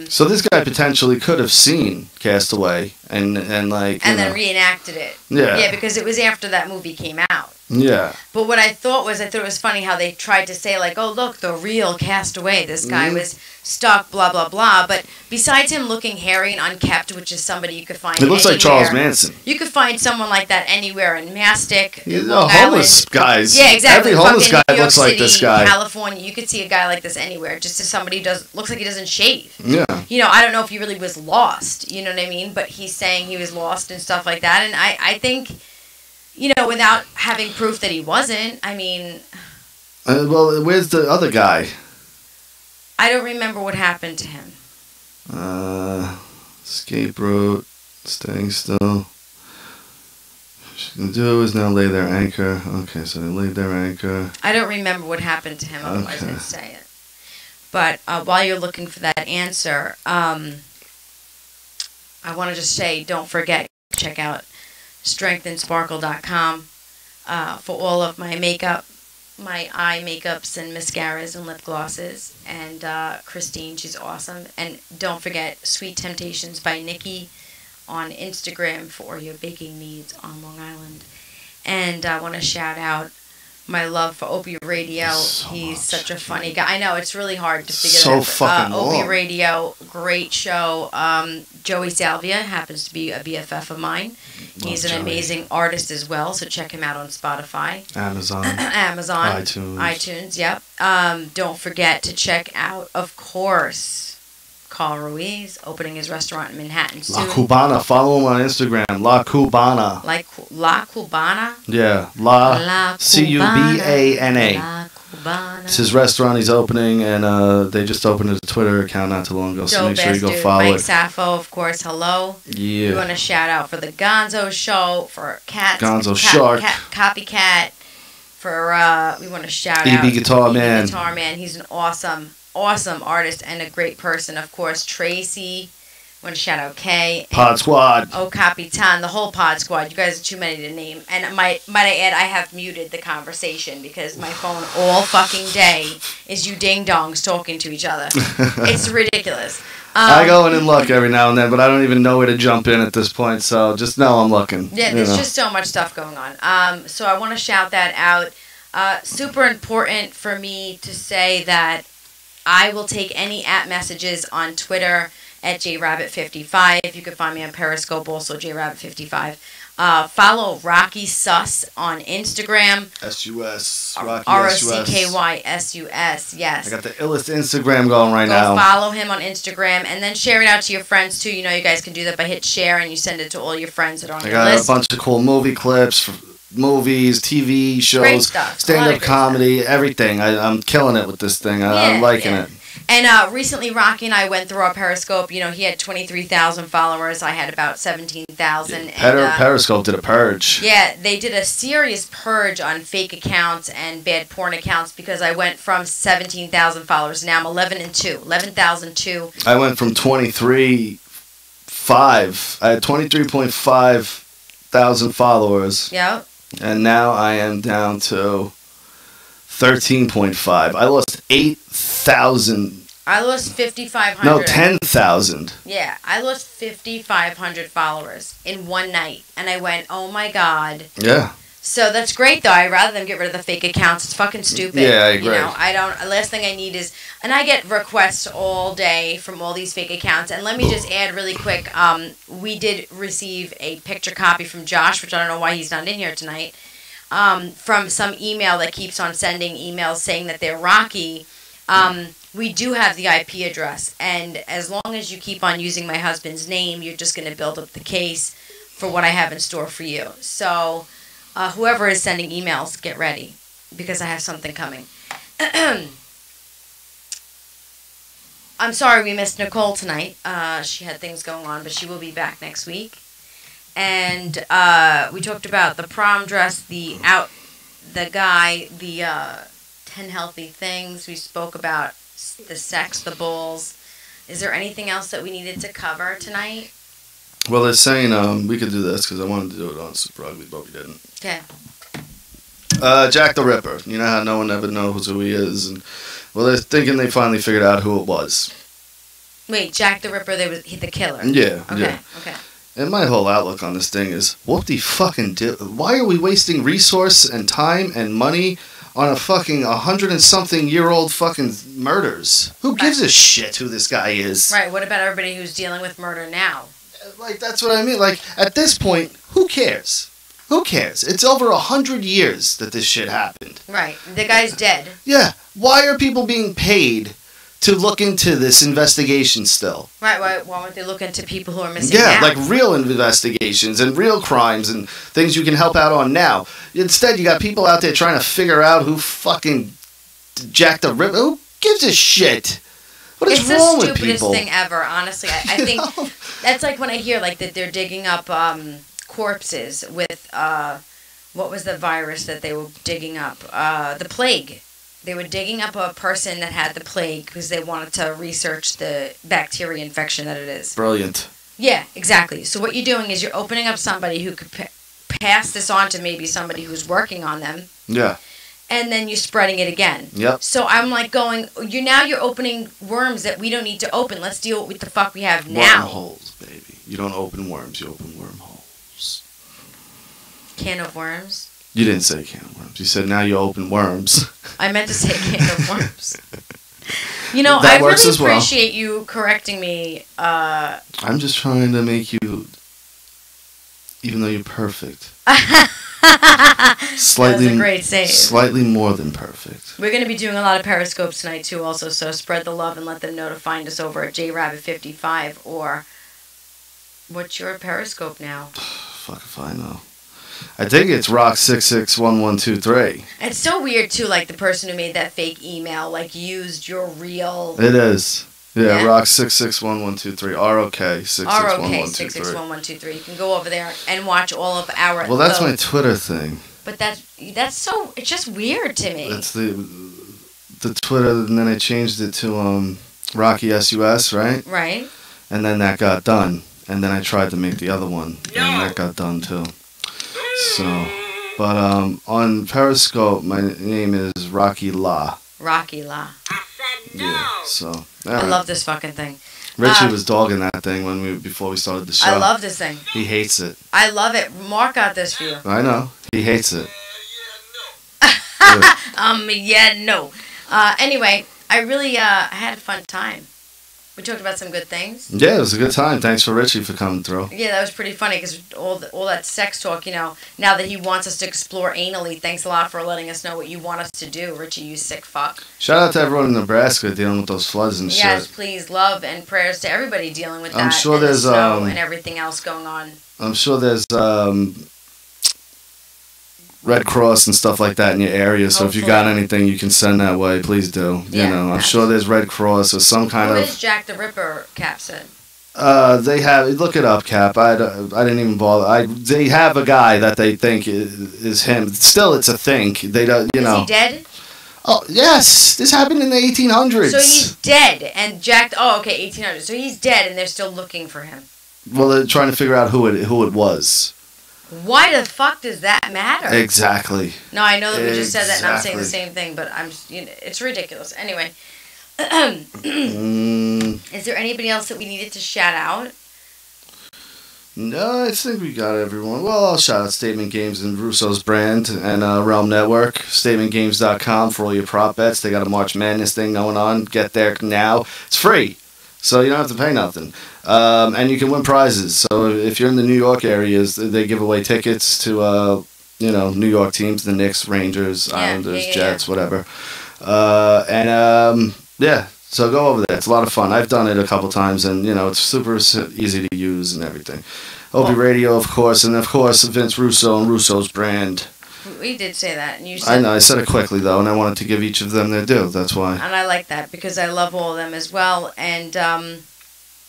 Speaker 2: So this guy potentially could have seen Castaway and then
Speaker 3: reenacted it.
Speaker 2: Yeah.
Speaker 3: Yeah, because it was after that movie came out.
Speaker 2: Yeah.
Speaker 3: But what I thought it was funny how they tried to say, like, oh, look, the real Castaway. This guy was stuck, blah, blah, blah. But besides him looking hairy and unkempt, which is somebody you could find
Speaker 2: It looks like
Speaker 3: anywhere,
Speaker 2: Charles Manson.
Speaker 3: You could find someone like that anywhere in Mastic,
Speaker 2: Homeless guys.
Speaker 3: Yeah, exactly.
Speaker 2: Every homeless guy
Speaker 3: New York
Speaker 2: looks like
Speaker 3: City,
Speaker 2: this guy.
Speaker 3: California, you could see a guy like this anywhere. Just as somebody looks like he doesn't shave.
Speaker 2: Yeah.
Speaker 3: I don't know if he really was lost. You know what I mean? But he's saying he was lost and stuff like that. And I think, without having proof that he wasn't, I mean...
Speaker 2: well, where's the other guy?
Speaker 3: I don't remember what happened to him.
Speaker 2: Escape route, staying still. What she can do is now lay their anchor. Okay, so they laid their anchor.
Speaker 3: I don't remember what happened to him, otherwise I'd say it. But while you're looking for that answer, I want to just say, don't forget, check out strengthandsparkle.com for all of my makeup, my eye makeups and mascaras and lip glosses. And Christine, she's awesome. And don't forget Sweet Temptations by Nikki on Instagram for your baking needs on Long Island. And I want to shout out my love for Opie Radio. He's such a funny guy. I know, it's really hard to figure that out.
Speaker 2: Fucking
Speaker 3: Opie
Speaker 2: long.
Speaker 3: Radio, great show. Joey Salvia happens to be a BFF of mine. He's an amazing artist as well, so check him out on Spotify.
Speaker 2: Amazon.
Speaker 3: iTunes, yep. Don't forget to check out, of course, Carl Ruiz opening his restaurant in Manhattan soon.
Speaker 2: La Cubana. Follow him on Instagram. La Cubana.
Speaker 3: Like La Cubana?
Speaker 2: Yeah. La
Speaker 3: Cubana.
Speaker 2: Cubana.
Speaker 3: La Cubana.
Speaker 2: It's his restaurant he's opening, and they just opened his Twitter account not too long ago, so make sure you go follow
Speaker 3: Mike
Speaker 2: it.
Speaker 3: Sappho, of course, hello.
Speaker 2: Yeah.
Speaker 3: We want to shout out for the Gonzo Show, for Cats.
Speaker 2: Shark.
Speaker 3: Copycat. We want to shout
Speaker 2: EB
Speaker 3: out
Speaker 2: Guitar
Speaker 3: EB
Speaker 2: Man.
Speaker 3: Guitar Man. He's an awesome artist and a great person. Of course, Tracy. Want to shout out Kay.
Speaker 2: Pod Squad.
Speaker 3: Oh, Capitan, the whole Pod Squad. You guys are too many to name. And might I add, I have muted the conversation because my phone all fucking day is you ding-dongs talking to each other. It's ridiculous.
Speaker 2: I go in and look every now and then, but I don't even know where to jump in at this point, so just know I'm looking.
Speaker 3: Yeah, there's just so much stuff going on. So I want to shout that out. Super important for me to say that I will take any @messages on Twitter at Jrabbit55. You can find me on Periscope, also Jrabbit55. Follow Rocky Sus on Instagram.
Speaker 2: SUS. Rocky
Speaker 3: ROCKYSUS, yes.
Speaker 2: I got the illest Instagram going right
Speaker 3: Go
Speaker 2: now.
Speaker 3: follow him on Instagram and then share it out to your friends too. You guys can do that by hit share and you send it to all your friends that are on your list.
Speaker 2: I got a bunch of cool movie clips, movies, TV shows,
Speaker 3: Great stuff.
Speaker 2: stand-up comedy, everything. I'm killing it with this thing. I'm liking it.
Speaker 3: And recently, Rocky and I went through our Periscope. He had 23,000 followers. I had about 17,000.
Speaker 2: Periscope did a purge.
Speaker 3: Yeah, they did a serious purge on fake accounts and bad porn accounts because I went from 17,000 followers. Now I'm 11,002.
Speaker 2: I went from 23.5. I had 23.5 thousand followers.
Speaker 3: Yep.
Speaker 2: And now I am down to 13.5. I lost 8,000.
Speaker 3: I lost 5,500.
Speaker 2: No, 10,000.
Speaker 3: Yeah, I lost 5,500 followers in one night. And I went, oh my God.
Speaker 2: Yeah.
Speaker 3: So that's great, though. I'd rather them get rid of the fake accounts. It's fucking stupid.
Speaker 2: Yeah, I agree.
Speaker 3: Last thing I need is, and I get requests all day from all these fake accounts. And let me just add really quick, we did receive a picture copy from Josh, which I don't know why he's not in here tonight, from some email that keeps on sending emails saying that they're Rocky. We do have the IP address, and as long as you keep on using my husband's name, you're just going to build up the case for what I have in store for you. So whoever is sending emails, get ready, because I have something coming. I'm sorry we missed Nicole tonight. She had things going on, but she will be back next week. And we talked about the prom dress, the guy, the 10 healthy things. We spoke about the sex, the balls. Is there anything else that we needed to cover tonight?
Speaker 2: Well, they're saying we could do this because I wanted to do it on Super Ugly, but we didn't.
Speaker 3: Okay.
Speaker 2: Jack the Ripper. You know how no one ever knows who he is, and well, they're thinking they finally figured out who it was.
Speaker 3: Wait, Jack the Ripper. He's the killer.
Speaker 2: Yeah.
Speaker 3: Okay.
Speaker 2: Yeah.
Speaker 3: Okay.
Speaker 2: And my whole outlook on this thing is, what the fucking why are we wasting resource and time and money on a fucking 100-and-something-year-old fucking murders? Who gives a shit who this guy is?
Speaker 3: Right. What about everybody who's dealing with murder now?
Speaker 2: Like, that's what I mean. Like, at this point, who cares? Who cares? It's over 100 years that this shit happened.
Speaker 3: Right. The guy's dead.
Speaker 2: Yeah. Why are people being paid to look into this investigation still?
Speaker 3: Right. Why won't they look into people who are missing
Speaker 2: Yeah,
Speaker 3: now?
Speaker 2: like real investigations and real crimes and things you can help out on now. Instead, you got people out there trying to figure out who fucking Jack the Ripper. Who gives a shit? What is wrong with people?
Speaker 3: It's the stupidest thing ever, honestly. I think that's like when I hear like that they're digging up corpses with what was the virus that they were digging up? The plague. They were digging up a person that had the plague because they wanted to research the bacteria infection that it is.
Speaker 2: Brilliant.
Speaker 3: Yeah, exactly. So what you're doing is you're opening up somebody who could pass this on to maybe somebody who's working on them.
Speaker 2: Yeah.
Speaker 3: And then you're spreading it again.
Speaker 2: Yep.
Speaker 3: So I'm like going, you're opening worms that we don't need to open. Let's deal with the fuck we have now.
Speaker 2: Wormholes, baby. You don't open worms, you open wormholes.
Speaker 3: Can of worms?
Speaker 2: You didn't say can of worms. You said now you open worms.
Speaker 3: I meant to say can of worms. You know,
Speaker 2: That
Speaker 3: I
Speaker 2: works
Speaker 3: really
Speaker 2: as well.
Speaker 3: appreciate you correcting me.
Speaker 2: I'm just trying to make you, even though you're perfect,
Speaker 3: That was a great save.
Speaker 2: slightly more than perfect.
Speaker 3: We're going to be doing a lot of Periscopes tonight, too, also, so spread the love and let them know to find us over at Jrabbit55, or what's your Periscope now?
Speaker 2: Fuck if I know. I think it's Rock661123.
Speaker 3: It's so weird, too, like the person who made that fake email, like, used your real...
Speaker 2: It is. Yeah,
Speaker 3: Yeah?
Speaker 2: Rock661123. ROK 661123.
Speaker 3: ROK661123. You can go over there and watch all of our...
Speaker 2: Well, that's my Twitter thing.
Speaker 3: But that's so... It's just weird to me.
Speaker 2: That's the Twitter, and then I changed it to Rocky SUS, right?
Speaker 3: Right?
Speaker 2: And then that got done. And then I tried to make the other one, and that got done too. So, but on Periscope, my name is Rocky La.
Speaker 3: Rocky La.
Speaker 2: Yeah. So.
Speaker 3: I love this fucking thing.
Speaker 2: Richie was dogging that thing before we started the show.
Speaker 3: I love this thing.
Speaker 2: He hates it.
Speaker 3: I love it. Mark got this for you.
Speaker 2: I know. He hates it.
Speaker 3: No. Anyway, I really I had a fun time. We talked about some good things.
Speaker 2: Yeah, it was a good time. Thanks for Richie for coming through.
Speaker 3: Yeah, that was pretty funny because all that sex talk, you know, now that he wants us to explore anally, thanks a lot for letting us know what you want us to do, Richie, you sick fuck.
Speaker 2: Shout out to everyone in Nebraska dealing with those floods and
Speaker 3: Yes,
Speaker 2: shit.
Speaker 3: please, love and prayers to everybody dealing with that.
Speaker 2: I'm sure
Speaker 3: and
Speaker 2: there's
Speaker 3: the snow and everything else going on.
Speaker 2: I'm sure there's Red Cross and stuff like that in your area. So if you got anything you can send that way, please do. You know, I'm sure there's Red Cross or some kind
Speaker 3: What
Speaker 2: of.
Speaker 3: is Jack the Ripper, Cap said?
Speaker 2: They have, look it up, Cap. I didn't even bother. They have a guy that they think is him. Still, it's a think. They don't, you know.
Speaker 3: Is he dead?
Speaker 2: Oh yes, this happened in the 1800s.
Speaker 3: So he's dead, and Jack. Oh, okay, 1800. So he's dead, and they're still looking for him.
Speaker 2: Well, they're trying to figure out who it was.
Speaker 3: Why the fuck does that matter?
Speaker 2: Exactly.
Speaker 3: No, I know that we just said that, and I'm saying the same thing, but it's ridiculous. Anyway, is there anybody else that we needed to shout out?
Speaker 2: No, I think we got everyone. Well, I'll shout out Statement Games and Russo's Brand and Realm Network. StatementGames.com for all your prop bets. They got a March Madness thing going on. Get there now. It's free, so you don't have to pay nothing. And you can win prizes. So if you're in the New York areas, they give away tickets to, New York teams, the Knicks, Rangers, Islanders, Jets, whatever. So go over there. It's a lot of fun. I've done it a couple times, and, it's super easy to use and everything. Opie Radio, of course, and, of course, Vince Russo and Russo's Brand.
Speaker 3: We did say that, and you
Speaker 2: I
Speaker 3: said.
Speaker 2: know. I said it quickly though, and I wanted to give each of them their due. That's why.
Speaker 3: And I like that because I love all of them as well. And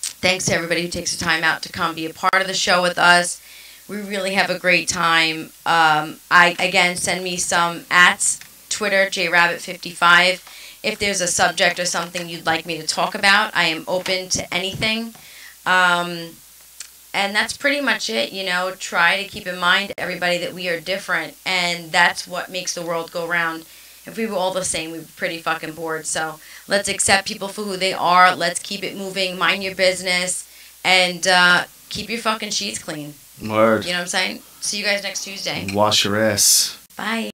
Speaker 3: thanks to everybody who takes the time out to come be a part of the show with us. We really have a great time. Again, send me some ats, Twitter, Jrabbit55. If there's a subject or something you'd like me to talk about, I am open to anything. And that's pretty much it, you know. Try to keep in mind, everybody, that we are different, and that's what makes the world go round. If we were all the same, we'd be pretty fucking bored. So let's accept people for who they are. Let's keep it moving. Mind your business, and keep your fucking sheets clean.
Speaker 2: Word.
Speaker 3: You know what I'm saying? See you guys next Tuesday.
Speaker 2: Wash your ass.
Speaker 3: Bye.